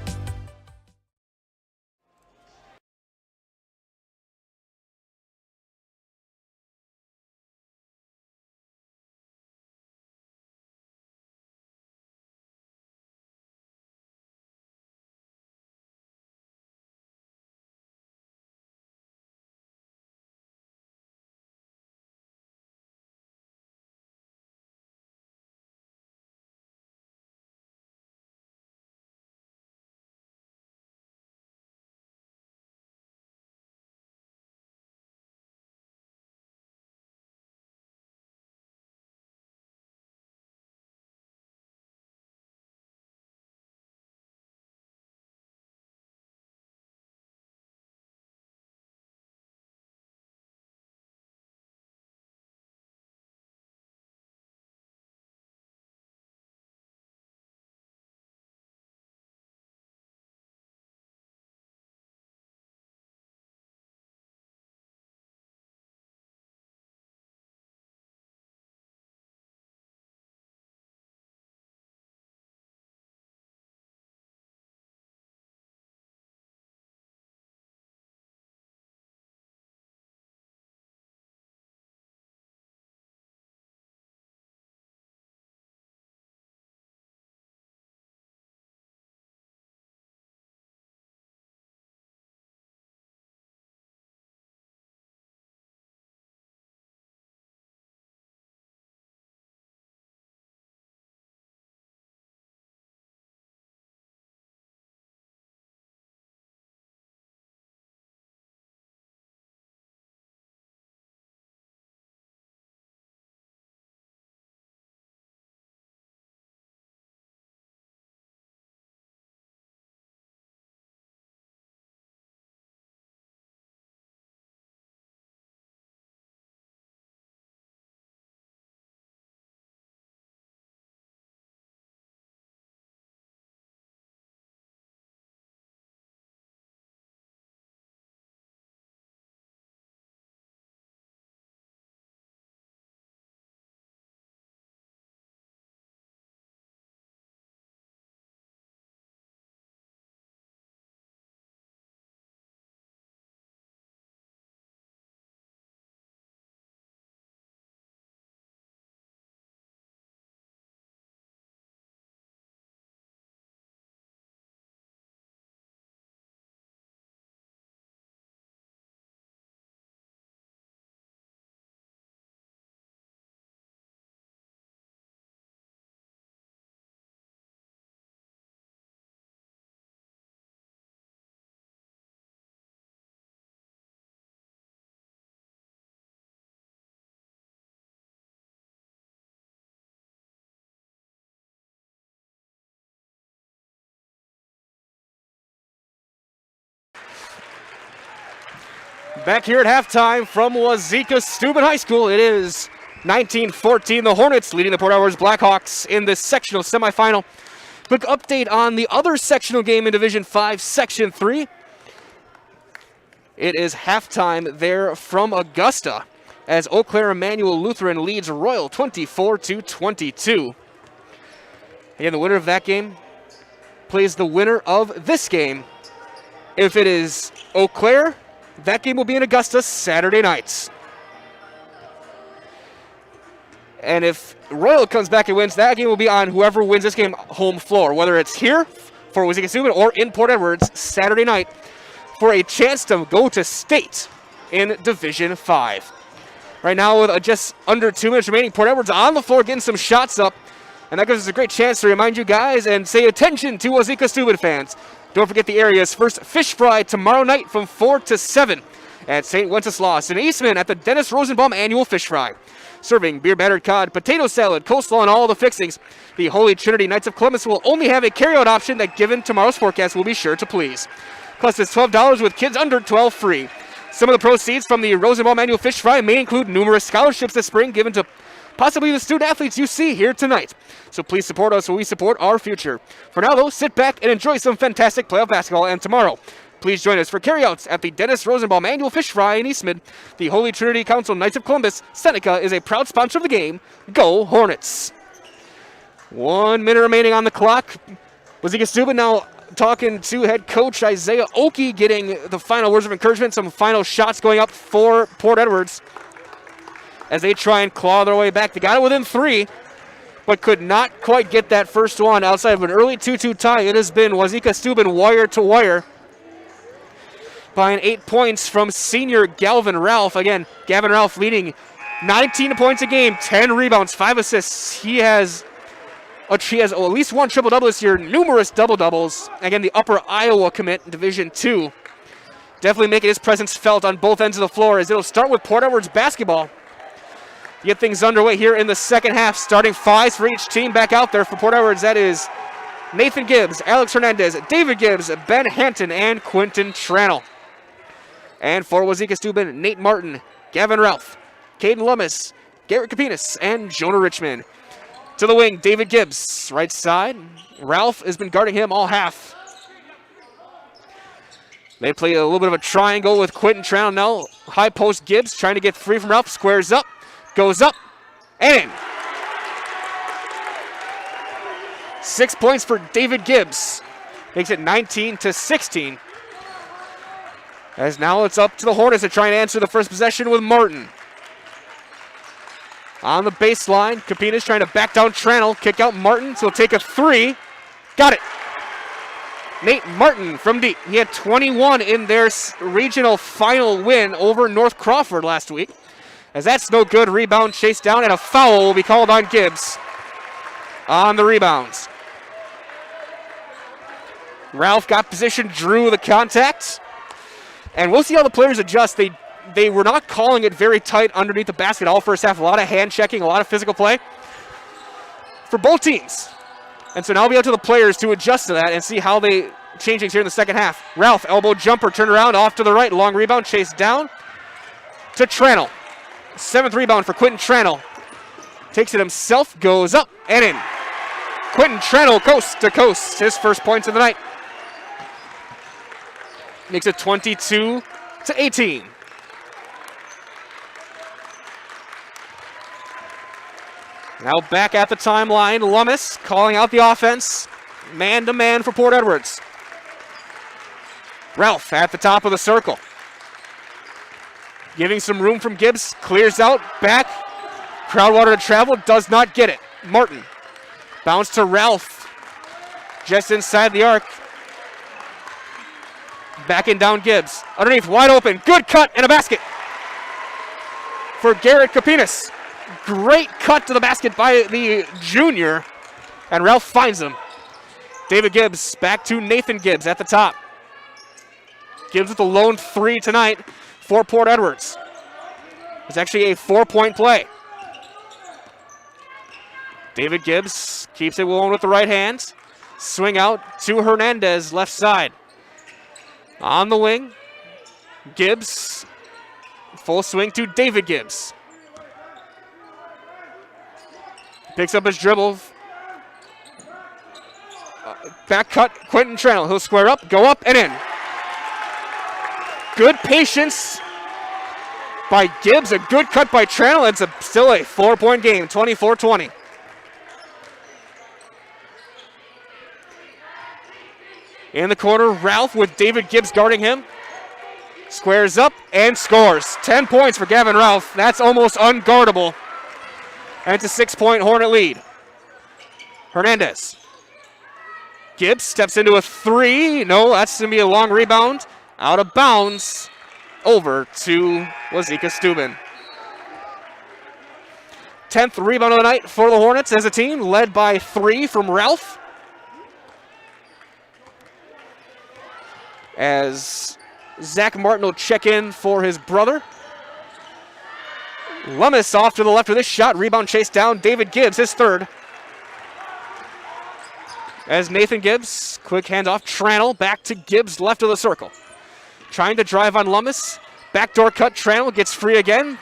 Back here at halftime from Wauzeka-Stueben High School, it is 19-14. The Hornets leading the Port Edwards Blackhawks in this sectional semifinal. Quick update on the other sectional game in Division 5, Section 3. It is halftime there from Augusta as Eau Claire Emmanuel Lutheran leads Royal 24-22. Again, the winner of that game plays the winner of this game. If it is Eau Claire, that game will be in Augusta Saturday nights. And if Royal comes back and wins, that game will be on whoever wins this game home floor, whether it's here for Wauzeka-Stueben or in Port Edwards Saturday night for a chance to go to state in Division 5. Right now, with just under 2 minutes remaining, Port Edwards on the floor getting some shots up. And that gives us a great chance to remind you guys and say attention to Wauzeka-Stueben fans. Don't forget the area's first fish fry tomorrow night from 4 to 7 at St. Wenceslas in Eastman at the Dennis Rosenbaum Annual Fish Fry. Serving beer battered cod, potato salad, coleslaw, and all the fixings. The Holy Trinity Knights of Columbus will only have a carryout option that, given tomorrow's forecast, will be sure to please. Plus, it's $12 with kids under 12 free. Some of the proceeds from the Rosenbaum Annual Fish Fry may include numerous scholarships this spring given to possibly the student athletes you see here tonight. So please support us while we support our future. For now, though, sit back and enjoy some fantastic playoff basketball. And tomorrow, please join us for carryouts at the Dennis Rosenbaum Annual Fish Fry in Eastmid. The Holy Trinity Council Knights of Columbus, Seneca, is a proud sponsor of the game. Go Hornets! 1 minute remaining on the clock. Wauzeka-Stueben now talking to head coach Isaiah Oki, getting the final words of encouragement, some final shots going up for Port Edwards as they try and claw their way back. They got it within 3, but could not quite get that first one outside of an early 2-2 tie. It has been Wauzeka-Stueben wire to wire by 8 points from senior Galvin Ralph. Again, Gavin Ralph leading 19 points a game, 10 rebounds, 5 assists. He has at least one triple-double this year, numerous double-doubles. Again, the Upper Iowa commit in Division 2. Definitely making his presence felt on both ends of the floor as it'll start with Port Edwards basketball. Get things underway here in the second half. Starting 5s for each team back out there for Port Edwards. That is Nathan Gibbs, Alex Hernandez, David Gibbs, Ben Hanton, and Quentin Tranel. And for Wauzeka-Stueben, Nate Martin, Gavin Ralph, Caden Lummis, Garrett Kapinas, and Jonah Richmond. To the wing, David Gibbs, right side. Ralph has been guarding him all half. They play a little bit of a triangle with Quentin Tranel now. High post Gibbs trying to get free from Ralph, squares up. Goes up and in. 6 points for David Gibbs. Makes it 19-16. As now it's up to the Hornets to try and answer the first possession with Martin. On the baseline, Kapinas trying to back down Tranel. Kick out Martin, so he'll take a 3. Got it. Nate Martin from deep. He had 21 in their regional final win over North Crawford last week. As that's no good, rebound chased down, and a foul will be called on Gibbs on the rebounds. Ralph got position, drew the contact, and we'll see how the players adjust. They were not calling it very tight underneath the basket all first half. A lot of hand checking, a lot of physical play for both teams. And so now it'll be up to the players to adjust to that and see how they change things here in the second half. Ralph, elbow jumper, turn around, off to the right, long rebound, chased down to Tranel. 7th rebound for Quentin Tranel. Takes it himself, goes up and in. Quentin Tranel, coast to coast, his first points of the night. Makes it 22-18. Now back at the timeline, Lummis calling out the offense. Man-to-man for Port Edwards. Ralph at the top of the circle. Giving some room from Gibbs, clears out, back. Crowdwater to travel, does not get it. Martin, bounce to Ralph. Just inside the arc. Backing down Gibbs. Underneath, wide open, good cut and a basket for Garrett Kapinas. Great cut to the basket by the junior, and Ralph finds him. David Gibbs back to Nathan Gibbs at the top. Gibbs with the lone 3 tonight for Port Edwards. It's actually a 4-point play. David Gibbs keeps it going with the right hand. Swing out to Hernandez, left side. On the wing, Gibbs Full swing to David Gibbs. Picks up his dribble. Back cut, Quentin Tranel. He'll square up, go up, and in. Good patience by Gibbs. A good cut by Tranel. It's still a 4-point game, 24-20. In the corner, Ralph with David Gibbs guarding him. Squares up and scores. 10 points for Gavin Ralph. That's almost unguardable. And it's a 6-point Hornet lead. Hernandez. Gibbs steps into a three. No, that's going to be a long rebound. Out of bounds. Over to Wauzeka-Stueben. 10th rebound of the night for the Hornets as a team, led by 3 from Ralph. As Zach Martin will check in for his brother. Lummis off to the left of this shot. Rebound chased down. David Gibbs, his third. As Nathan Gibbs, quick handoff. Tranel back to Gibbs, left of the circle. Trying to drive on Lummis. Backdoor cut. Tranel gets free again.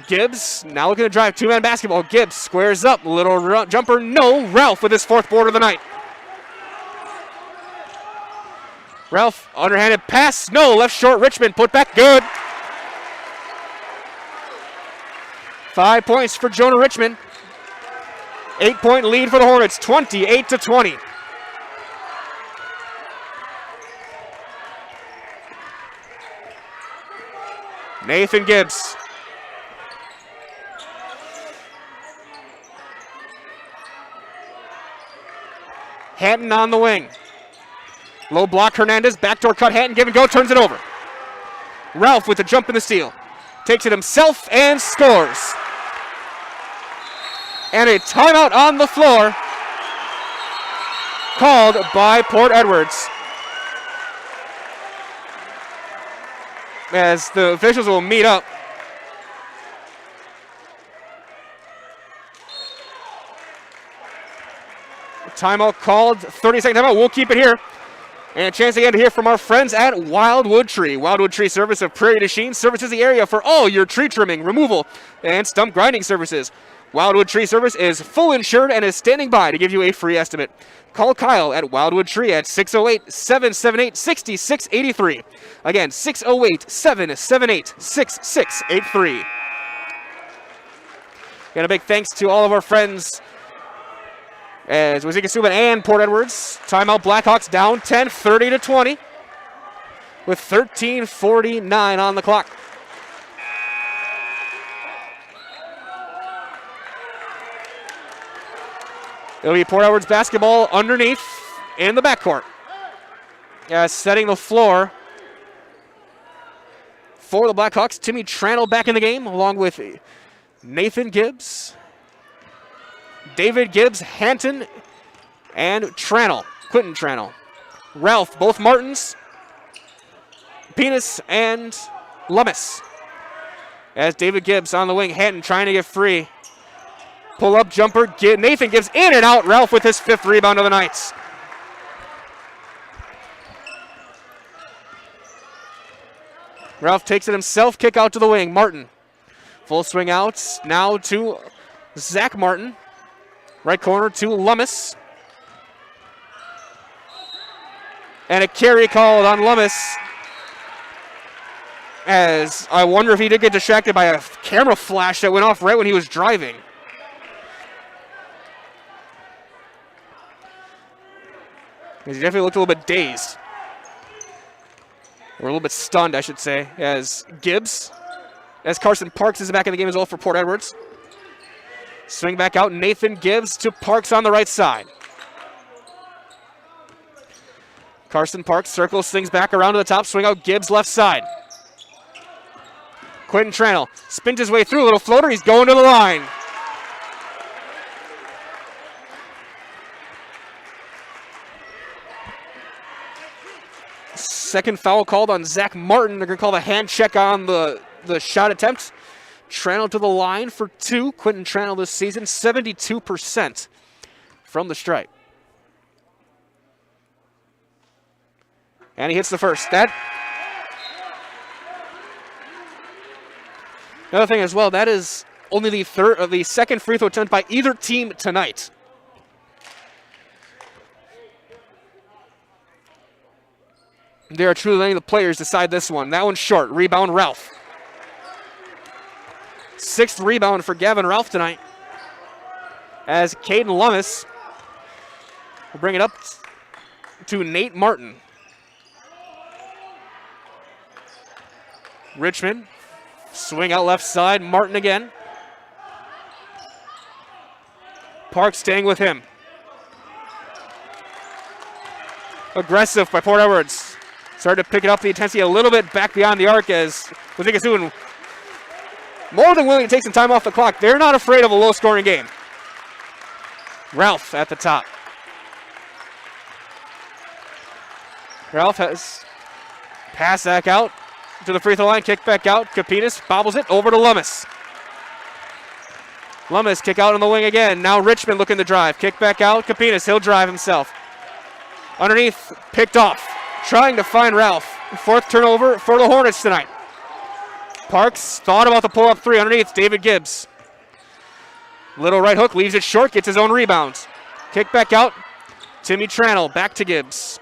Gibbs now looking to drive. Two-man basketball. Gibbs squares up. Little jumper. No. Ralph with his 4th board of the night. Ralph, underhanded pass. No. Left short. Richmond put back. Good. 5 points for Jonah Richmond. 8-point lead for the Hornets, 28-20. Nathan Gibbs. Hatton on the wing. Low block, Hernandez. Backdoor cut, Hatton, give and go, turns it over. Ralph with the jump and the steal. Takes it himself and scores. And a timeout on the floor called by Port Edwards. As the officials will meet up. Timeout called, 30-second timeout. We'll keep it here. And a chance again to hear from our friends at Wildwood Tree. Wildwood Tree Service of Prairie du Chien services the area for all your tree trimming, removal, and stump grinding services. Wildwood Tree Service is full insured and is standing by to give you a free estimate. Call Kyle at Wildwood Tree at 608-778-6683. Again, 608-778-6683. And a big thanks to all of our friends as Wauzeka-Stueben and Port Edwards. Timeout, Blackhawks down 10, 30-20 with 13:49 on the clock. It'll be Port Edwards basketball underneath in the backcourt. Setting the floor for the Blackhawks. Timmy Tranel back in the game along with Nathan Gibbs, David Gibbs, Hanton, and Tranel, Quentin Tranel. Ralph, both Martins, Penis, and Lummis. As David Gibbs on the wing, Hanton trying to get free. Pull up jumper, Nathan Gibbs in and out. Ralph with his 5th rebound of the night. Ralph takes it himself, kick out to the wing. Martin, full swing out, now to Zach Martin. Right corner to Lummis. And a carry called on Lummis. As I wonder if he did get distracted by a camera flash that went off right when he was driving. He definitely looked a little bit dazed. Or a little bit stunned, I should say, as Gibbs, as Carson Parks is back in the game as well for Port Edwards. Swing back out, Nathan Gibbs to Parks on the right side. Carson Parks circles things back around to the top, swing out Gibbs left side. Quentin Tranel spins his way through, a little floater, he's going to the line. Second foul called on Zach Martin. They're going to call the hand check on the shot attempt. Tranel to the line for 2. Quentin Tranel this season, 72% from the stripe. And he hits the first. Another thing as well, that is only the second free throw attempt by either team tonight. They are truly letting the players decide this one. That one's short. Rebound, Ralph. 6th rebound for Gavin Ralph tonight. As Caden Lummis will bring it up to Nate Martin. Richmond, swing out left side. Martin again. Park staying with him. Aggressive by Port Edwards. Started to pick it up the intensity a little bit back beyond the arc as Wauzeka-Stueben more than willing to take some time off the clock. They're not afraid of a low-scoring game. Ralph at the top. Ralph has pass back out to the free throw line, kick back out. Kapinas bobbles it over to Lummis. Lummis kick out on the wing again. Now Richmond looking to drive. Kick back out. Kapinas, he'll drive himself. Underneath, picked off. Trying to find Ralph. 4th turnover for the Hornets tonight. Parks thought about the pull-up 3 underneath. David Gibbs. Little right hook, leaves it short, gets his own rebound. Kick back out. Timmy Tranel back to Gibbs.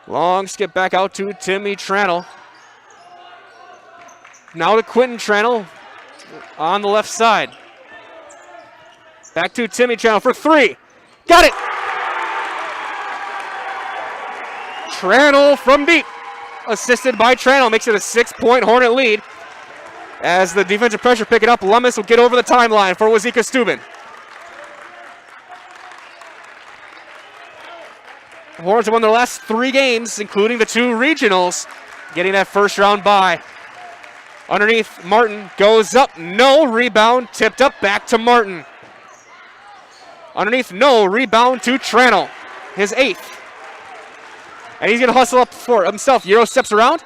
Long skip back out to Timmy Tranel. Now to Quentin Tranel on the left side. Back to Timmy Tranel for 3. Got it! Tranel from deep. Assisted by Tranel. Makes it a 6-point Hornet lead. As the defensive pressure pick it up, Lummis will get over the timeline for Wauzeka-Stueben. The Hornets have won their last 3 games, including the 2 regionals, getting that first round bye. Underneath, Martin goes up. No rebound. Tipped up back to Martin. Underneath, no rebound to Tranel. His 8th. And he's going to hustle up for himself. Euro steps around.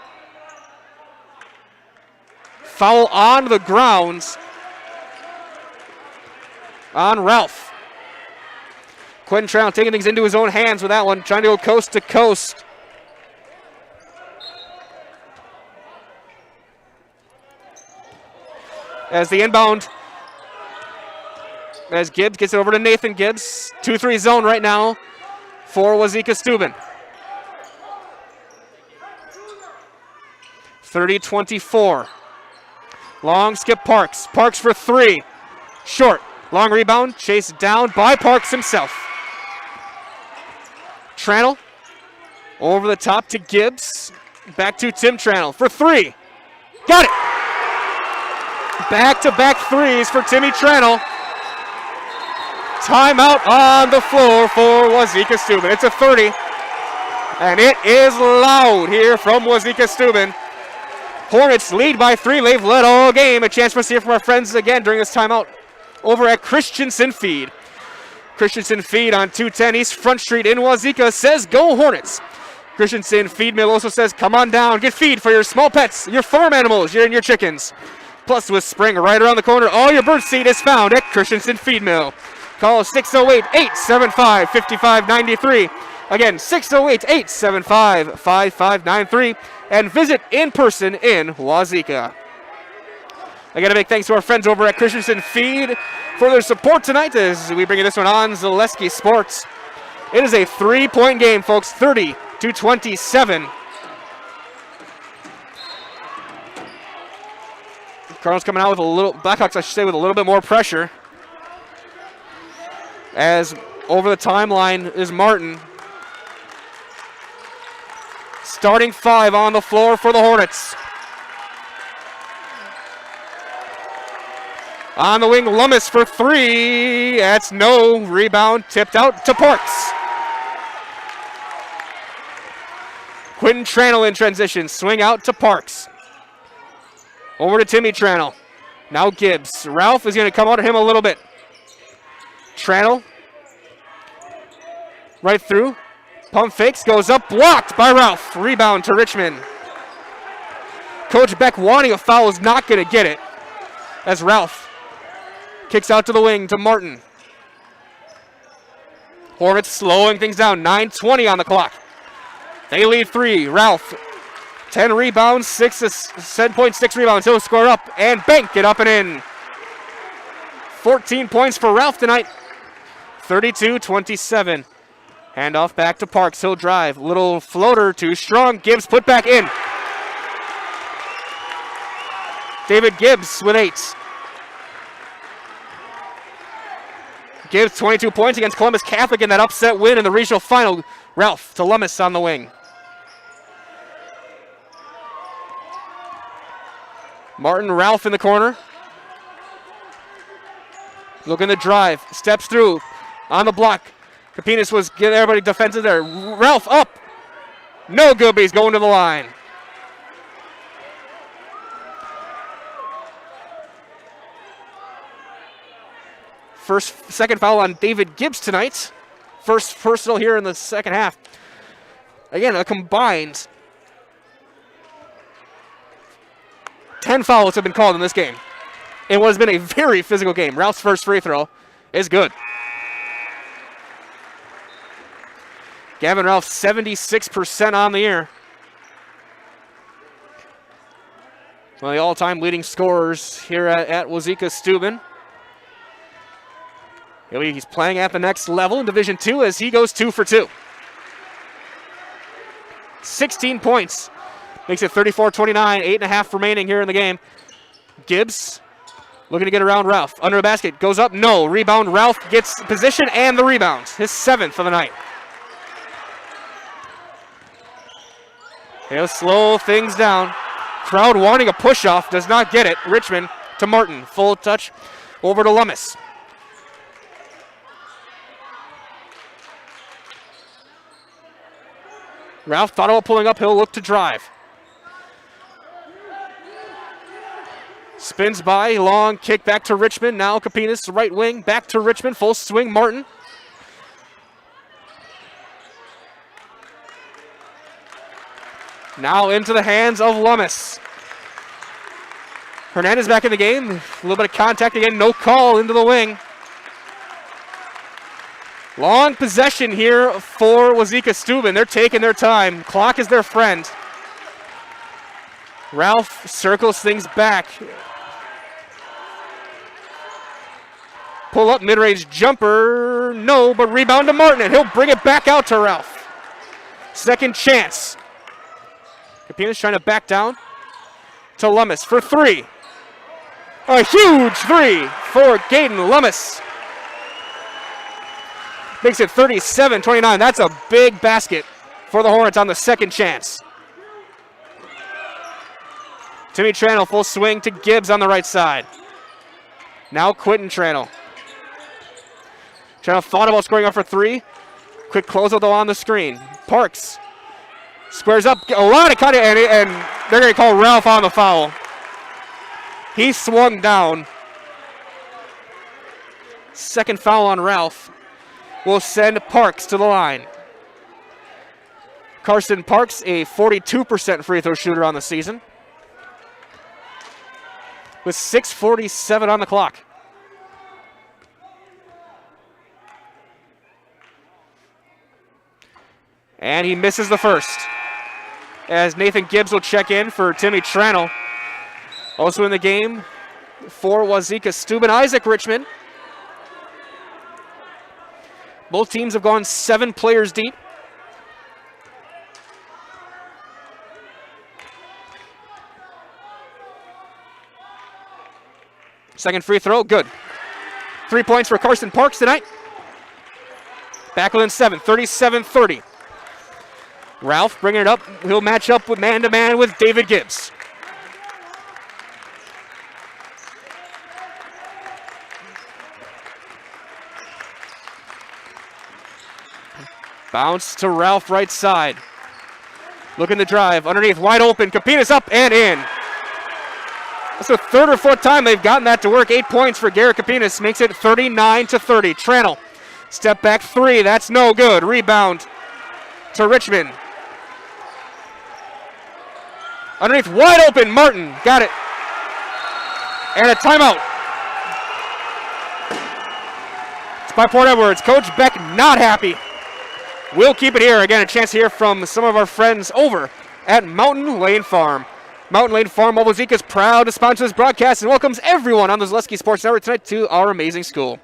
Foul on the grounds on Ralph. Quentin Tranel taking things into his own hands with that one, trying to go coast to coast. As the inbound, as Gibbs gets it over to Nathan Gibbs. 2-3 zone right now for Wauzeka-Stueben. 30-24. Long skip Parks. Parks for 3. Short. Long rebound. Chased down by Parks himself. Tranel over the top to Gibbs. Back to Tim Tranel for 3. Got it! Back-to-back threes for Timmy Tranel. Timeout on the floor for Wauzeka-Stueben. It's a 30. And it is loud here from Wauzeka-Stueben. Hornets lead by 3. They've led all game. A chance for us to hear from our friends again during this timeout over at Christensen Feed. Christensen Feed on 210 East Front Street in Wauzeka says, go Hornets. Christensen Feed Mill also says, come on down, get feed for your small pets, your farm animals, and your chickens. Plus, with spring right around the corner, all your bird seed is found at Christensen Feed Mill. Call 608-875-5593. Again, 608-875-5593. And visit in person in Wauzeka. Again, a big thanks to our friends over at Christensen Feed for their support tonight as we bring you this one on Zaleski Sports. It is a 3-point game, folks, 30-27. Cardinals coming out with a little, Blackhawks, I should say, with a little bit more pressure. As over the timeline is Martin. Starting 5 on the floor for the Hornets. On the wing, Lummis for 3. That's no rebound. Tipped out to Parks. Quentin Tranel in transition. Swing out to Parks. Over to Timmy Tranel. Now Gibbs. Ralph is going to come out of him a little bit. Tranel. Right through. Pump fakes. Goes up. Blocked by Ralph. Rebound to Richmond. Coach Beck wanting a foul is not going to get it. As Ralph kicks out to the wing to Martin. Hornets slowing things down. 9:20 on the clock. They lead 3. Ralph 10 rebounds, 7.6 rebounds. He'll score up and bank it up and in. 14 points for Ralph tonight. 32-27. Handoff back to Parks. He'll drive. Little floater too strong. Gibbs put back in. David Gibbs with 8. Gibbs 22 points against Columbus Catholic in that upset win in the regional final. Ralph to Lummis on the wing. Martin Ralph in the corner. Looking to drive. Steps through. On the block. Kapinas was getting everybody defensive there. Ralph up. No good, but he's going to the line. Second foul on David Gibbs tonight. First personal here in the second half. Again, a combined 10 fouls have been called in this game. In what has been a very physical game. Ralph's first free throw is good. Gavin Ralph, 76% on the year. One of the all-time leading scorers here at Wauzeka-Stueben. He's playing at the next level in Division II as he goes 2 for 2. 16 points. Makes it 34-29, 8.5 remaining here in the game. Gibbs looking to get around Ralph. Under the basket, goes up, no. Rebound, Ralph gets position and the rebound. His 7th of the night. He'll slow things down. Crowd wanting a push-off, does not get it. Richmond to Martin, full touch over to Lummis. Ralph thought about pulling up, he'll look to drive. Spins by, long kick back to Richmond. Now Kapinas, right wing, back to Richmond, full swing, Martin. Now into the hands of Lummis. Hernandez back in the game, a little bit of contact again, no call into the wing. Long possession here for Wauzeka-Stueben. They're taking their time. Clock is their friend. Ralph circles things back. Pull up mid-range jumper. No, but rebound to Martin, and he'll bring it back out to Ralph. Second chance. Kapinas trying to back down to Lummis for 3. A huge 3 for Gaden Lummis. Makes it 37-29. That's a big basket for the Hornets on the second chance. Timmy Tranel full swing to Gibbs on the right side. Now Quentin Tranel. Tranel thought about scoring up for 3. Quick closeout though on the screen. Parks squares up. A lot of cutting, and they're going to call Ralph on the foul. He swung down. Second foul on Ralph will send Parks to the line. Carson Parks, a 42% free throw shooter on the season, with 6:47 on the clock. And he misses the first, as Nathan Gibbs will check in for Timmy Tranel. Also in the game for Wauzeka-Stueben, Isaac Richmond. Both teams have gone 7 players deep. Second free throw, good. 3 points for Carson Parks tonight. Back within 7, 37-30. Ralph bringing it up. He'll match up with man-to-man with David Gibbs. Bounce to Ralph right side. Looking to drive. Underneath, wide open. Kapinas up and in. That's the 3rd or 4th time they've gotten that to work. 8 points for Garrett Kapinas. Makes it 39-30. Tranel. Step back 3. That's no good. Rebound to Richmond. Underneath, wide open. Martin. Got it. And a timeout. It's by Port Edwards. Coach Beck not happy. We'll keep it here. Again, a chance to hear from some of our friends over at Mountain Lane Farm. Mountain Lane Farm, Wauzeka is proud to sponsor this broadcast and welcomes everyone on the Zaleski Sports Network tonight to our amazing school.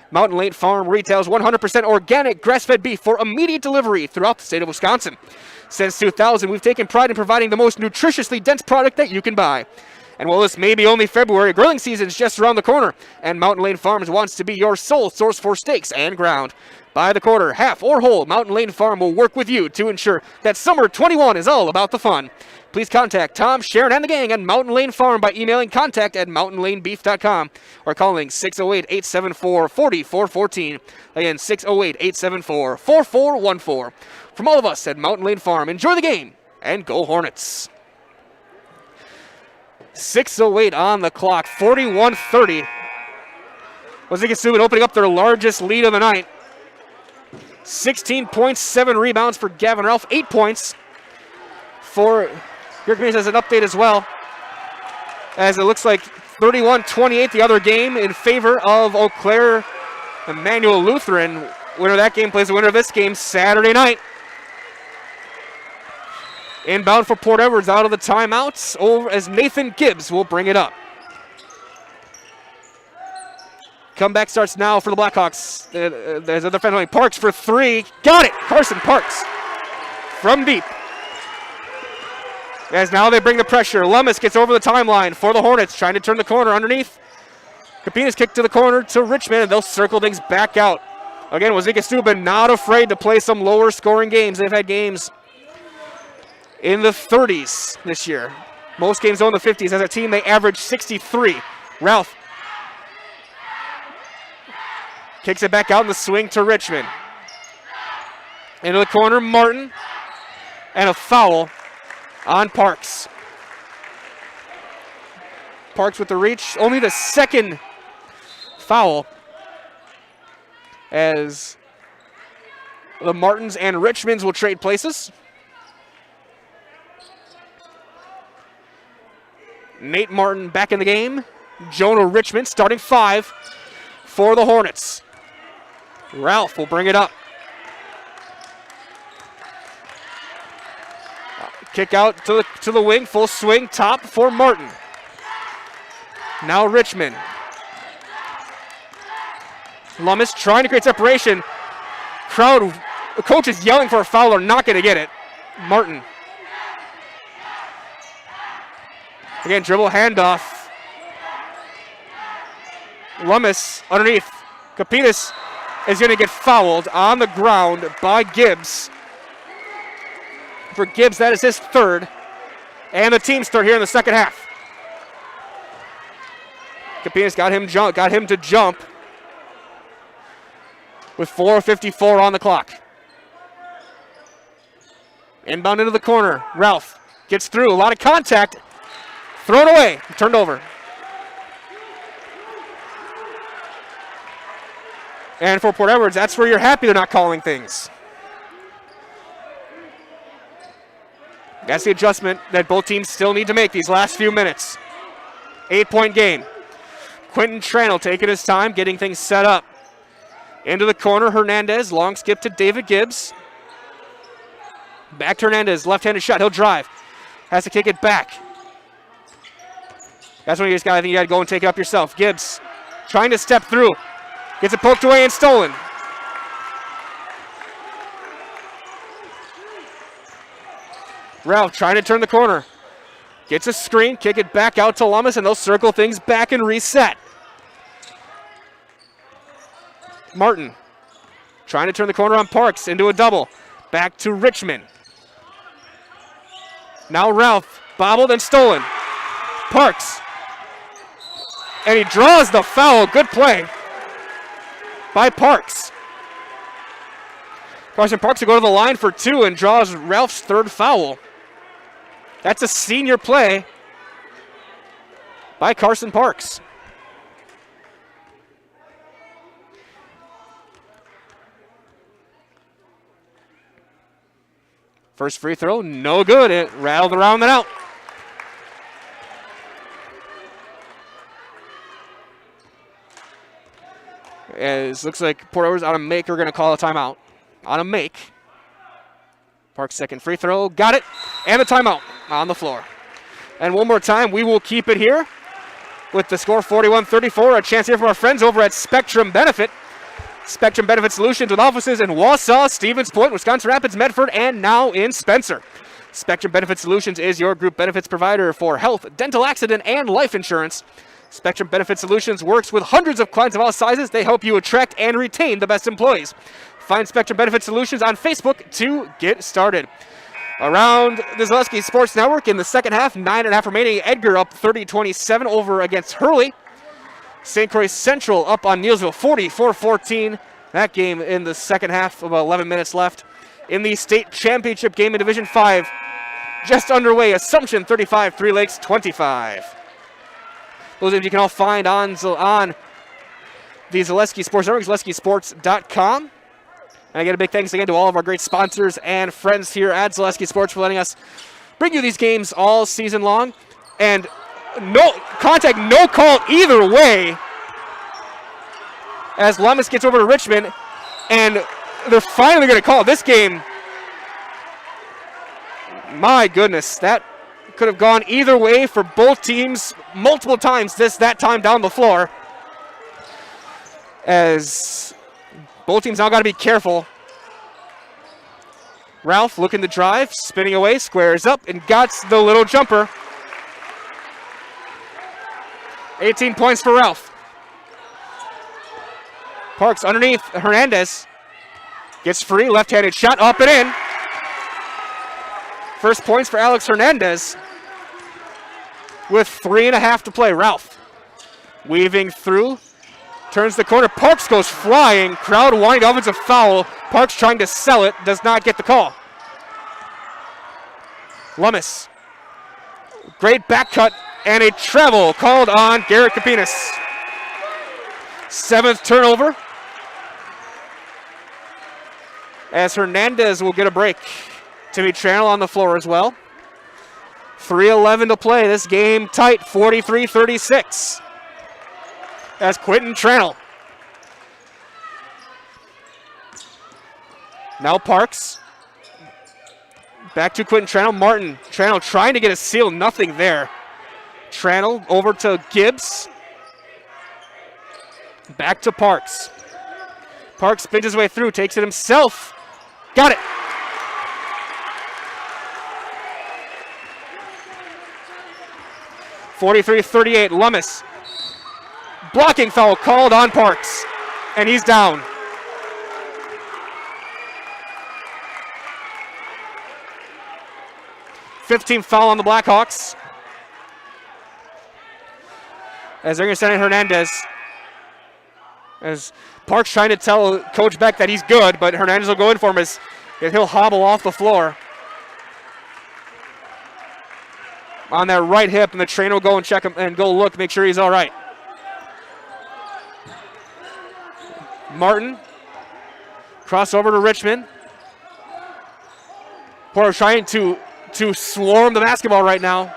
Mountain Lane Farm retails 100% organic grass-fed beef for immediate delivery throughout the state of Wisconsin. Since 2000, we've taken pride in providing the most nutritiously dense product that you can buy. And while this may be only February, grilling season is just around the corner, and Mountain Lane Farms wants to be your sole source for steaks and ground. By the quarter, half or whole, Mountain Lane Farm will work with you to ensure that summer 21 is all about the fun. Please contact Tom, Sharon, and the gang at Mountain Lane Farm by emailing contact@mountainlanebeef.com or calling 608-874-4414. Again, 608-874-4414. From all of us at Mountain Lane Farm, enjoy the game and go Hornets. 6:08 on the clock, 41-30. Wauzeka-Stueben opening up their largest lead of the night. 16 points, 7 rebounds for Gavin Ralph, 8 points for Your Community has an update as well, as it looks like 31-28 the other game in favor of Eau Claire Emmanuel Lutheran. Winner of that game plays the winner of this game Saturday night. Inbound for Port Edwards out of the timeouts over as Nathan Gibbs will bring it up. Comeback starts now for the Blackhawks. There's another defender. Parks for 3. Got it! Carson Parks from deep. As now they bring the pressure. Lummis gets over the timeline for the Hornets, trying to turn the corner underneath. Capina's kick to the corner to Richmond, and they'll circle things back out. Again, Wauzeka-Stueben not afraid to play some lower scoring games. They've had games in the 30s this year. Most games though in the 50s. As a team, they average 63. Ralph kicks it back out in the swing to Richmond. Into the corner, Martin. And a foul on Parks. Parks with the reach. Only the second foul as the Martins and Richmonds will trade places. Nate Martin back in the game. Jonah Richmond starting 5 for the Hornets. Ralph will bring it up. Kick out to the wing, full swing, top for Martin. Now Richmond. Lummis trying to create separation. The coach is yelling for a foul, they're not going to get it. Martin. Again, dribble handoff. Lummis underneath. Capinas is going to get fouled on the ground by Gibbs. For Gibbs, that is his 3rd. And the team's third here in the second half. Capinas got him to jump with 4:54 on the clock. Inbound into the corner. Ralph gets through. A lot of contact. Thrown away. Turned over. And for Port Edwards, that's where you're happy they're not calling things. That's the adjustment that both teams still need to make these last few minutes. 8-point game. Quentin Tranel taking his time, getting things set up. Into the corner, Hernandez. Long skip to David Gibbs. Back to Hernandez. Left-handed shot. He'll drive. Has to kick it back. That's when you just got to go and take it up yourself. Gibbs trying to step through. Gets it poked away and stolen. Ralph trying to turn the corner. Gets a screen, kick it back out to Lummis, and they'll circle things back and reset. Martin trying to turn the corner on Parks into a double. Back to Richmond. Now Ralph, bobbled and stolen. Parks. And he draws the foul. Good play by Parks. Carson Parks will go to the line for 2 and draws Ralph's 3rd foul. That's a senior play by Carson Parks. First free throw, no good. It rattled around and out. As looks like Port Edwards on a make are going to call a timeout. On a make. Parks' second free throw, got it, and the timeout on the floor. And one more time, we will keep it here with the score 41-34. A chance here from our friends over at Spectrum Benefit. Spectrum Benefit Solutions with offices in Wausau, Stevens Point, Wisconsin Rapids, Medford, and now in Spencer. Spectrum Benefit Solutions is your group benefits provider for health, dental, accident, and life insurance. Spectrum Benefit Solutions works with hundreds of clients of all sizes. They help you attract and retain the best employees. Find Spectrum Benefit Solutions on Facebook to get started. Around the Zaleski Sports Network in the second half, 9.5 remaining. Edgar up 30-27 over against Hurley. St. Croix Central up on Neilsville 44-14. That game in the second half, about 11 minutes left. In the state championship game in Division 5, just underway. Assumption 35, Three Lakes 25. Those games you can all find on the Zaleski Sports Network, ZaleskiSports.com. And again, a big thanks again to all of our great sponsors and friends here at Zaleski Sports for letting us bring you these games all season long. And no contact, no call either way as Lummis gets over to Richmond. And they're finally going to call this game. My goodness, that could have gone either way for both teams multiple times that time down the floor. As both teams now got to be careful. Ralph looking to drive, spinning away, squares up, and got the little jumper. 18 points for Ralph. Parks underneath Hernandez. Gets free, left-handed shot, up and in. First points for Alex Hernandez with 3.5 to play. Ralph weaving through. Turns the corner. Parks goes flying. Crowd wanting offensive foul. Parks trying to sell it. Does not get the call. Lummis. Great back cut and a travel called on Garrett Capinas. 7th turnover. As Hernandez will get a break. Timmy Tranel on the floor as well. 3:11 to play. This game tight. 43-36. As Quentin Tranel. Now Parks. Back to Quentin Tranel. Martin. Tranel trying to get a steal. Nothing there. Tranel over to Gibbs. Back to Parks. Parks spins his way through. Takes it himself. Got it. (43-38). Lummis. Blocking foul called on Parks. And he's down. (15th foul on the Blackhawks. As they're going to send in Hernandez. As Parks trying to tell Coach Beck that he's good, but Hernandez will go in for him as he'll hobble off the floor. On that right hip, and the trainer will go and check him and go look, make sure he's all right. Martin. Cross over to Richmond. Porter trying to swarm the basketball right now.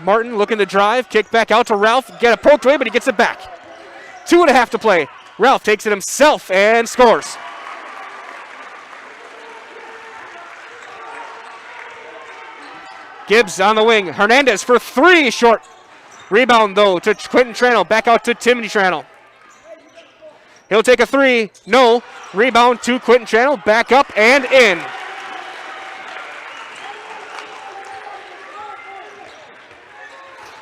Martin looking to drive, kick back out to Ralph, get it poked away, but he gets it back. 2.5 to play. Ralph takes it himself and scores. Gibbs on the wing. Hernandez for 3, short. Rebound though to Quentin Tranel. Back out to Timothy Tranel. He'll take a 3. No. Rebound to Quentin Tranel. Back up and in.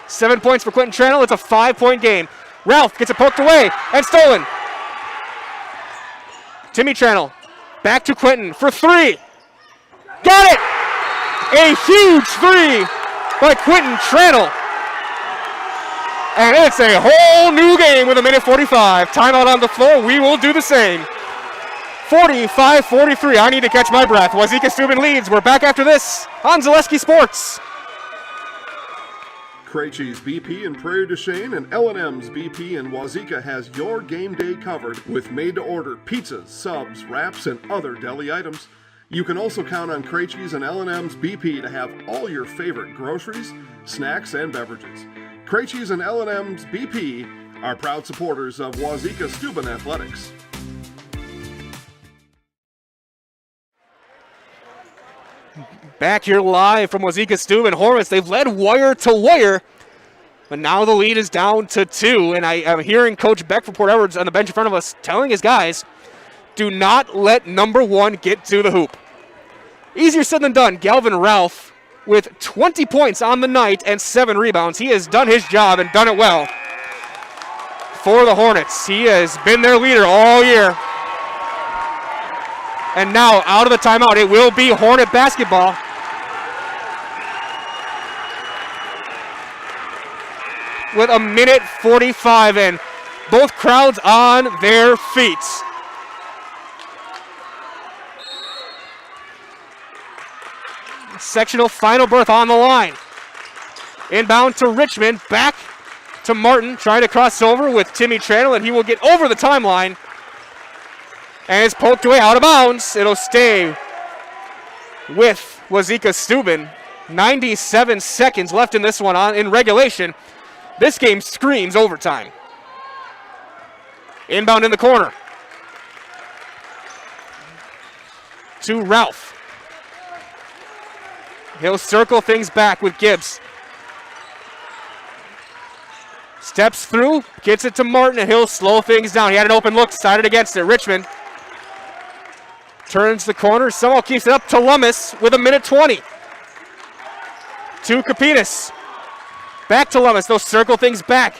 Seven points for Quentin Tranel. It's a 5-point game. Ralph gets it poked away and stolen. Timmy Tranel. Back to Quentin for 3. Got it! A huge 3 by Quentin Tranel. And it's a whole new game with 1:45. Timeout on the floor. We will do the same. 45-43. I need to catch my breath. Wauzeka-Stueben leads. We're back after this on Zaleski Sports. Krejci's BP in Prairie du Chien and L&M's BP in Wauzeka has your game day covered with made-to-order pizzas, subs, wraps, and other deli items. You can also count on Krejci's and L&M's BP to have all your favorite groceries, snacks, and beverages. Krejci's and L&M's BP are proud supporters of Wauzeka-Stueben Athletics. Back here live from Wauzeka-Stueben. Hornets, they've led wire to wire, but now the lead is down to 2. And I am hearing Coach Beck from Port Edwards on the bench in front of us telling his guys, do not let number 1 get to the hoop. Easier said than done. Galvin Ralph with 20 points on the night and 7 rebounds. He has done his job and done it well for the Hornets. He has been their leader all year. And now out of the timeout, it will be Hornet basketball. With a minute 45 in. Both crowds on their feet. Sectional final berth on the line. Inbound to Richmond. Back to Martin. Trying to cross over with Timmy Tranel, and he will get over the timeline. And it's poked away out of bounds. It'll stay with Wauzeka-Stueben. 97 seconds left in this one in regulation. This game screams overtime. Inbound in the corner. To Ralph. He'll circle things back with Gibbs. Steps through, gets it to Martin, and he'll slow things down. He had an open look, decided against it. Richmond turns the corner, somehow keeps it up to Lummis with a minute 20. To Kapinas. Back to Lummis, they'll circle things back.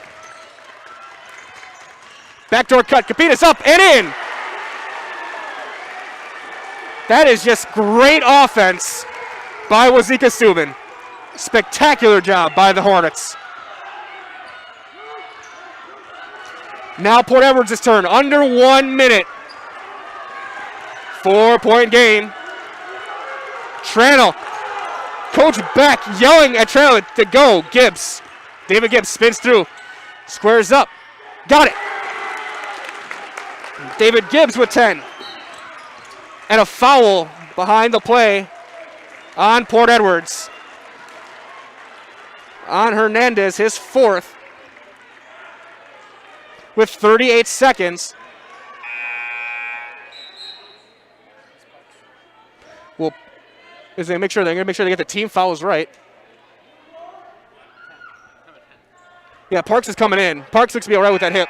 Backdoor cut, Kapinas up and in. That is just great offense by Wauzeka-Stueben. Spectacular job by the Hornets. Now Port Edwards' turn, under 1 minute. 4-point game. Tranel. Coach Beck yelling at Tranel to go. Gibbs. David Gibbs spins through. Squares up. Got it. David Gibbs with 10. And a foul behind the play on Port Edwards. On Hernandez, his 4th. With 38 seconds. Well, they're going to make sure they get the team fouls right. Yeah, Parks is coming in. Parks looks to be all right with that hip.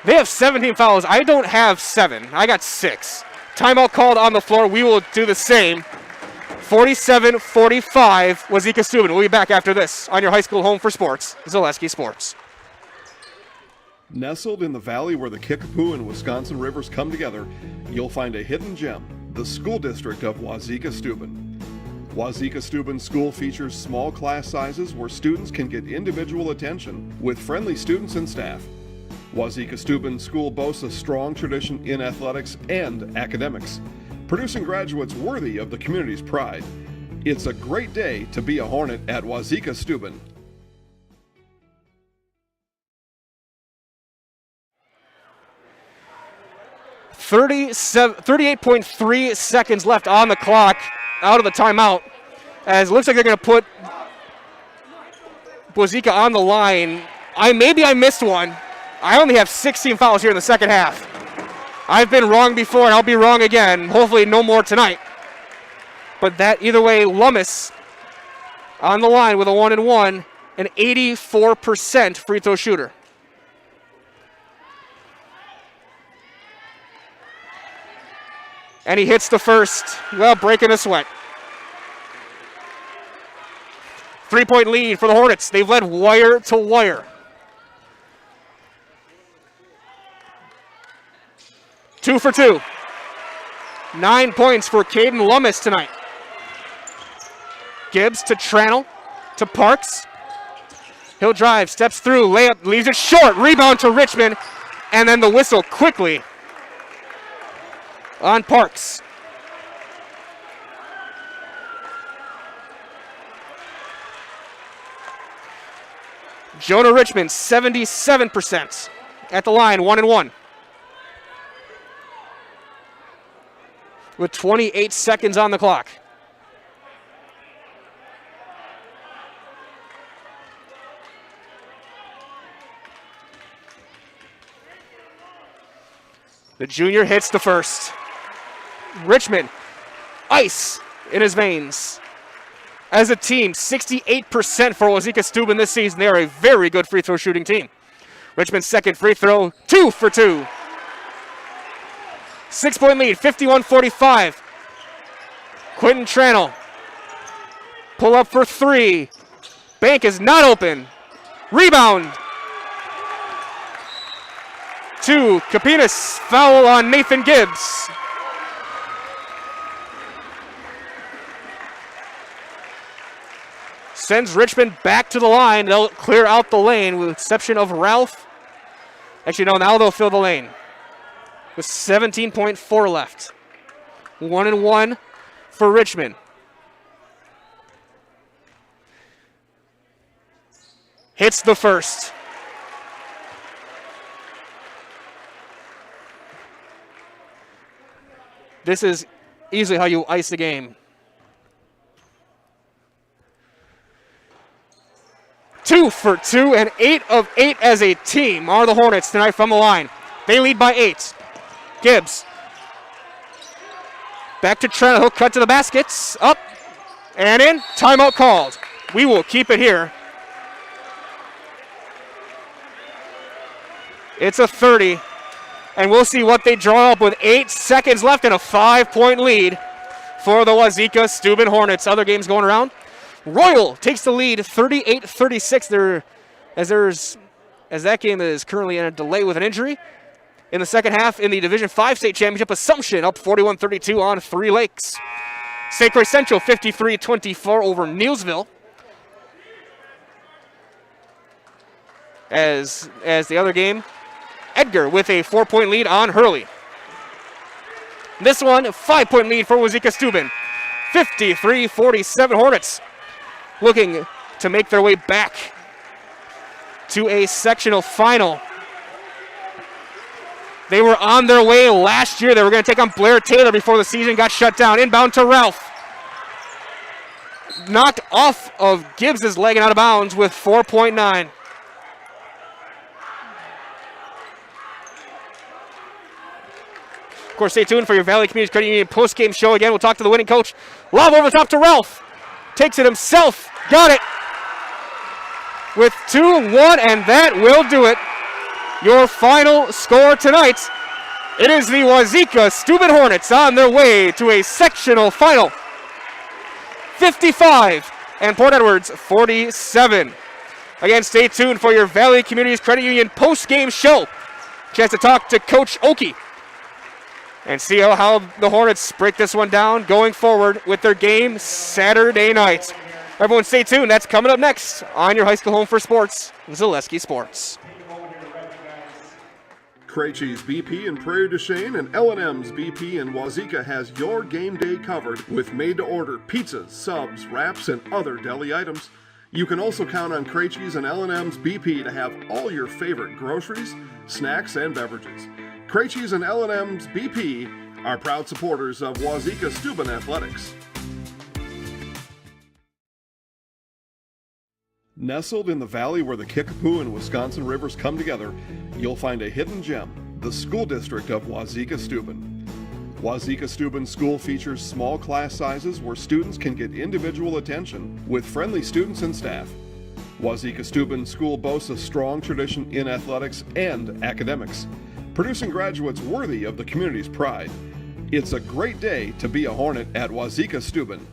They have 17 fouls. I don't have 7. I got 6. Timeout called on the floor. We will do the same. 47-45, Wauzeka-Stueben. We'll be back after this on your high school home for sports, Zaleski Sports. Nestled in the valley where the Kickapoo and Wisconsin rivers come together, you'll find a hidden gem, the school district of Wauzeka-Stueben. Wauzeka-Stueben School features small class sizes where students can get individual attention with friendly students and staff. Wauzeka-Stueben School boasts a strong tradition in athletics and academics, producing graduates worthy of the community's pride. It's a great day to be a Hornet at Wauzeka-Stueben. $38.3 seconds left on the clock out of the timeout, as it looks like they're going to put Wauzeka on the line. Maybe I missed one. I only have 16 fouls here in the second half. I've been wrong before, and I'll be wrong again. Hopefully no more tonight. But that, either way, Lummis on the line with a 1-and-1, an 84% free throw shooter. And he hits the first, well, breaking a sweat. 3-point lead for the Hornets. They've led wire to wire. 2 for 2. 9 points for Caden Lummis tonight. Gibbs to Tranel, to Parks. He'll drive, steps through, layup, leaves it short. Rebound to Richmond, and then the whistle quickly on Parks. Jonah Richmond, 77% at the line, 1-and-1. With 28 seconds on the clock. The junior hits the first. Richmond, ice in his veins. As a team, 68% for Wauzeka-Stueben this season. They are a very good free throw shooting team. Richmond's second free throw, 2 for 2. 6-point lead, 51-45. Quentin Tranel, pull up for 3. Bank is not open. Rebound. 2, Kapinas, foul on Nathan Gibbs. Sends Richmond back to the line. They'll clear out the lane with the exception of Ralph. Actually, no, now they'll fill the lane. With 17.4 left. 1-1 for Richmond. Hits the first. This is easily how you ice the game. 2 for 2 and 8 of 8 as a team are the Hornets tonight from the line. They lead by 8. Gibbs. Back to Trent. He'll cut to the baskets. Up and in. Timeout called. We will keep it here. It's a 30. And we'll see what they draw up with 8 seconds left and a 5-point lead for the Wauzeka-Stueben Hornets. Other games going around. Royal takes the lead 38-36 as that game is currently in a delay with an injury. In the second half in the Division 5 state championship, Assumption up 41-32 on Three Lakes. St. Croix Central 53-24 over Neilsville. As the other game, Edgar with a 4-point lead on Hurley. This one, a 5-point lead for Wauzeka-Stueben. 53-47 Hornets looking to make their way back to a sectional final. They were on their way last year. They were going to take on Blair Taylor before the season got shut down. Inbound to Ralph. Knocked off of Gibbs' leg and out of bounds with 4.9. Of course, stay tuned for your Valley Community Credit Union post-game show. Again, we'll talk to the winning coach. Lob over the top to Ralph. Takes it himself. Got it. With 2-1, and that will do it. Your final score tonight. It is the Wauzeka-Stueben Hornets on their way to a sectional final. 55 and Port Edwards 47. Again, stay tuned for your Valley Communities Credit Union post-game show. Chance to talk to Coach Oakey and see how the Hornets break this one down going forward with their game Saturday night. Everyone stay tuned. That's coming up next on your high school home for sports, Zaleski Sports. Krejci's BP in Prairie du Chien and L&M's BP in Wauzeka has your game day covered with made-to-order pizzas, subs, wraps, and other deli items. You can also count on Krejci's and L&M's BP to have all your favorite groceries, snacks, and beverages. Krejci's and L&M's BP are proud supporters of Wauzeka-Stueben Athletics. Nestled in the valley where the Kickapoo and Wisconsin rivers come together, you'll find a hidden gem, the school district of Wauzeka-Stueben. Wauzeka-Stueben School features small class sizes where students can get individual attention with friendly students and staff. Wauzeka-Stueben School boasts a strong tradition in athletics and academics, producing graduates worthy of the community's pride. It's a great day to be a Hornet at Wauzeka-Stueben.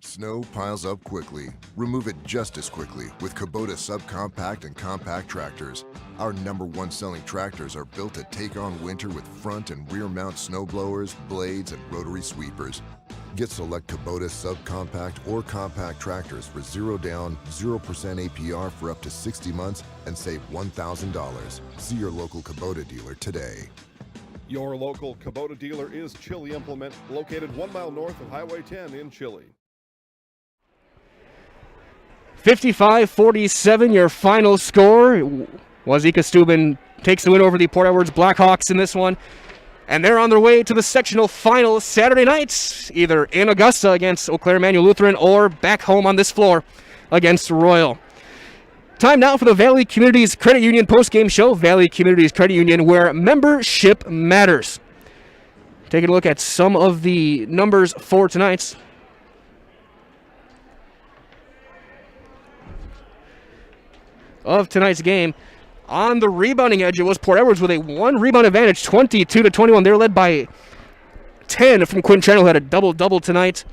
Snow piles up quickly. Remove it just as quickly with Kubota subcompact and compact tractors. Our #1 selling tractors are built to take on winter with front and rear mount snow blowers, blades, and rotary sweepers. Get select Kubota subcompact or compact tractors for 0 down, 0% APR for up to 60 months and save $1,000. See your local Kubota dealer today. Your local Kubota dealer is Chili Implement, located 1 mile north of Highway 10 in Chili. 55-47, your final score. Wauzeka-Stueben takes the win over the Port Edwards Blackhawks in this one. And they're on their way to the sectional final Saturday night, either in Augusta against Eau Claire Emmanuel Lutheran or back home on this floor against Royal. Time now for the Valley Communities Credit Union post-game show. Valley Communities Credit Union, where membership matters. Taking a look at some of the numbers for tonight's. Of tonight's game. On the rebounding edge, it was Port Edwards with a 1 rebound advantage, 22-21. They're led by 10 from Quinn Channel, who had a double-double tonight.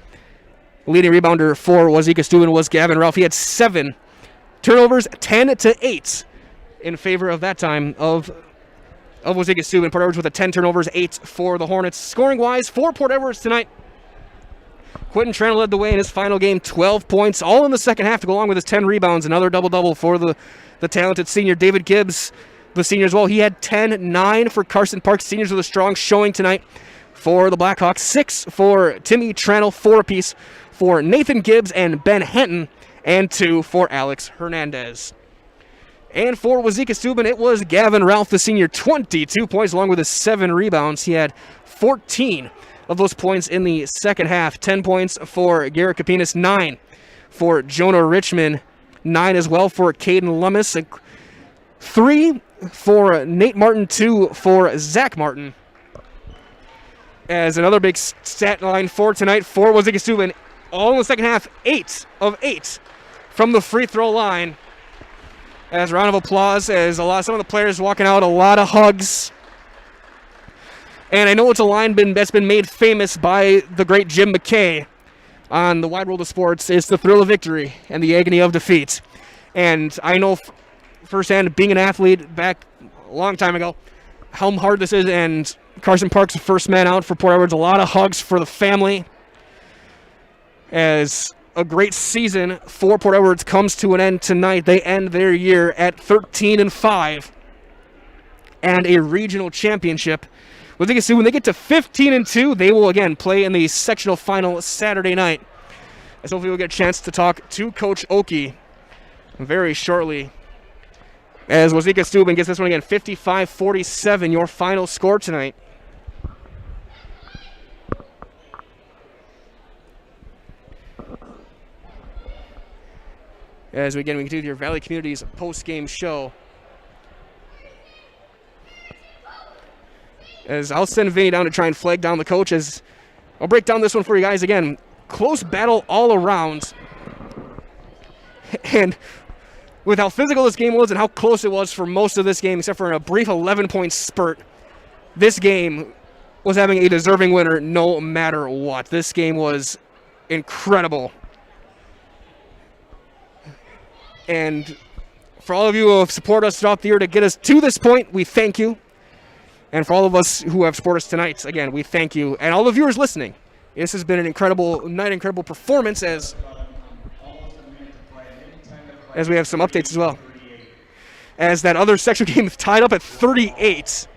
Leading rebounder for Wauzeka-Stueben was Gavin Ralph. He had 7 turnovers, 10-8 in favor of that time of Wauzeka-Stueben. Port Edwards with a 10 turnovers, 8 for the Hornets. Scoring-wise, for Port Edwards tonight, Quentin Tranel led the way in his final game, 12 points, all in the second half to go along with his 10 rebounds. Another double-double for the talented senior David Gibbs, the senior as well. He had 10, 9 for Carson Park. Seniors with a strong showing tonight for the Blackhawks. 6 for Timmy Tranel, 4 apiece for Nathan Gibbs and Ben Henton, and 2 for Alex Hernandez. And for Wauzeka-Stueben, it was Gavin Ralph, the senior, 22 points along with his 7 rebounds. He had 14 of those points in the second half. 10 points for Garrett Kapinas, 9 for Jonah Richmond, 9 as well for Caden Lummis, 3 for Nate Martin, 2 for Zach Martin. As another big stat line for tonight for Wauzeka-Stueben, all in the second half, 8 of 8 from the free throw line. As a round of applause, as some of the players walking out, a lot of hugs. And I know it's a line that's been made famous by the great Jim McKay on the Wide World of Sports. It's the thrill of victory and the agony of defeat. And I know firsthand, being an athlete back a long time ago, how hard this is. And Carson Park's the first man out for Port Edwards. A lot of hugs for the family as a great season for Port Edwards comes to an end tonight. They end their year at 13-5 and a regional championship. When they get to 15-2, they will again play in the sectional final Saturday night. So hopefully we'll get a chance to talk to Coach Oki very shortly. As Wauzeka-Stueben gets this one again, 55-47, your final score tonight. As we continue your Valley Communities post-game show. As I'll send Vinny down to try and flag down the coach, as I'll break down this one for you guys again. Close battle all around. And with how physical this game was and how close it was for most of this game, except for a brief 11-point spurt, this game was having a deserving winner no matter what. This game was incredible. And for all of you who have supported us throughout the year to get us to this point, we thank you. And for all of us who have supported us tonight, again, we thank you. And all the viewers listening, this has been an incredible night, incredible performance as we have some updates as well. As that other sectional game is tied up at 38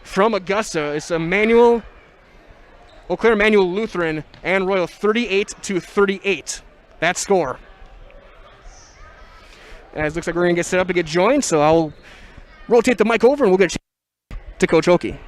from Augusta. It's Eau Claire Emmanuel Lutheran and Royal, 38-38. That score. As it looks like we're going to get set up to get joined, so I'll rotate the mic over and we'll get to Coach Oki.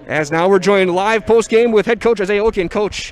As now we're joined live post-game with head coach Isaiah Oki. And Coach,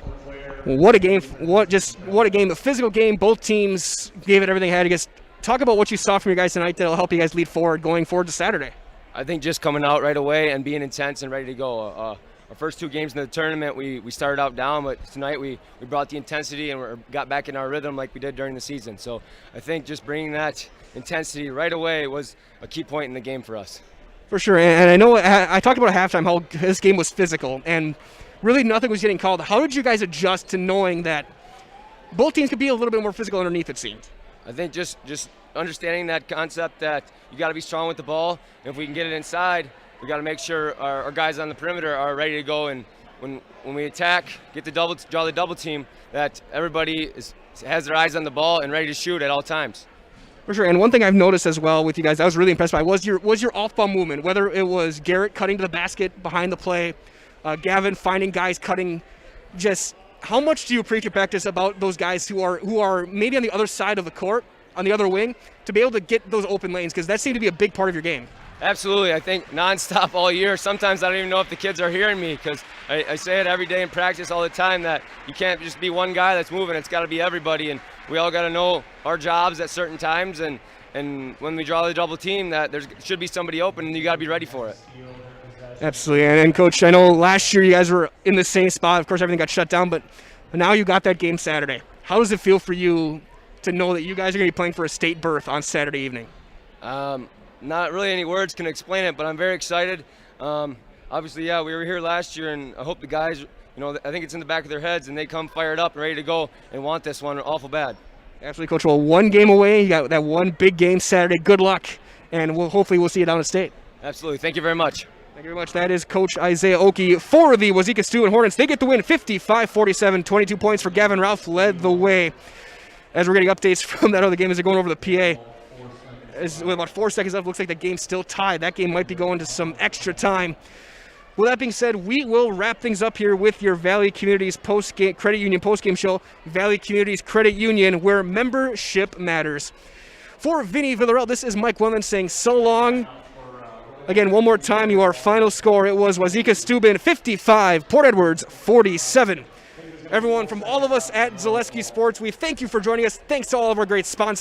what a game, what a game, a physical game. Both teams gave it everything they had. I guess talk about what you saw from your guys tonight that'll help you guys lead forward going forward to Saturday. I think just coming out right away and being intense and ready to go. Our first 2 games in the tournament, we started out down, but tonight we brought the intensity and we got back in our rhythm like we did during the season. So I think just bringing that intensity right away was a key point in the game for us. For sure, and I know I talked about at halftime how this game was physical, and really nothing was getting called. How did you guys adjust to knowing that both teams could be a little bit more physical underneath, it seemed? I think just understanding that concept that you got to be strong with the ball. And if we can get it inside, we got to make sure our guys on the perimeter are ready to go. And when we attack, draw the double team, that everybody has their eyes on the ball and ready to shoot at all times. For sure, and one thing I've noticed as well with you guys, I was really impressed by was your off-ball movement. Whether it was Garrett cutting to the basket behind the play, Gavin finding guys cutting. Just how much do you preach at practice about those guys who are maybe on the other side of the court, on the other wing, to be able to get those open lanes? Because that seemed to be a big part of your game. Absolutely. I think nonstop all year. Sometimes I don't even know if the kids are hearing me, because I say it every day in practice all the time that you can't just be one guy that's moving. It's got to be everybody, and we all got to know our jobs at certain times. And when we draw the double team, that there should be somebody open, and you got to be ready for it. Absolutely. And Coach, I know last year you guys were in the same spot. Of course, everything got shut down, but now you got that game Saturday. How does it feel for you to know that you guys are going to be playing for a state berth on Saturday evening? Not really any words can explain it, but I'm very excited. Obviously, yeah, we were here last year, and I hope the guys, I think it's in the back of their heads, and they come fired up and ready to go and want this one awful bad. Absolutely, Coach. Well, one game away. You got that one big game Saturday. Good luck, and hopefully we'll see you down at state. Absolutely. Thank you very much. Thank you very much. That is Coach Isaiah Oki for the Wauzeka-Stueben Hornets. They get the win 55-47. 22 points for Gavin Ralph led the way. As we're getting updates from that other game as they're going over the PA. With about 4 seconds left, looks like the game's still tied. That game might be going to some extra time. With that being said, we will wrap things up here with your Valley Communities post-game Credit Union post-game show, Valley Communities Credit Union, where membership matters. For Vinny Villarreal, this is Mike Wellman saying so long. Again, one more time, your final score. It was Wauzeka-Stueben 55, Port Edwards 47. Everyone, from all of us at Zaleski Sports, we thank you for joining us. Thanks to all of our great sponsors.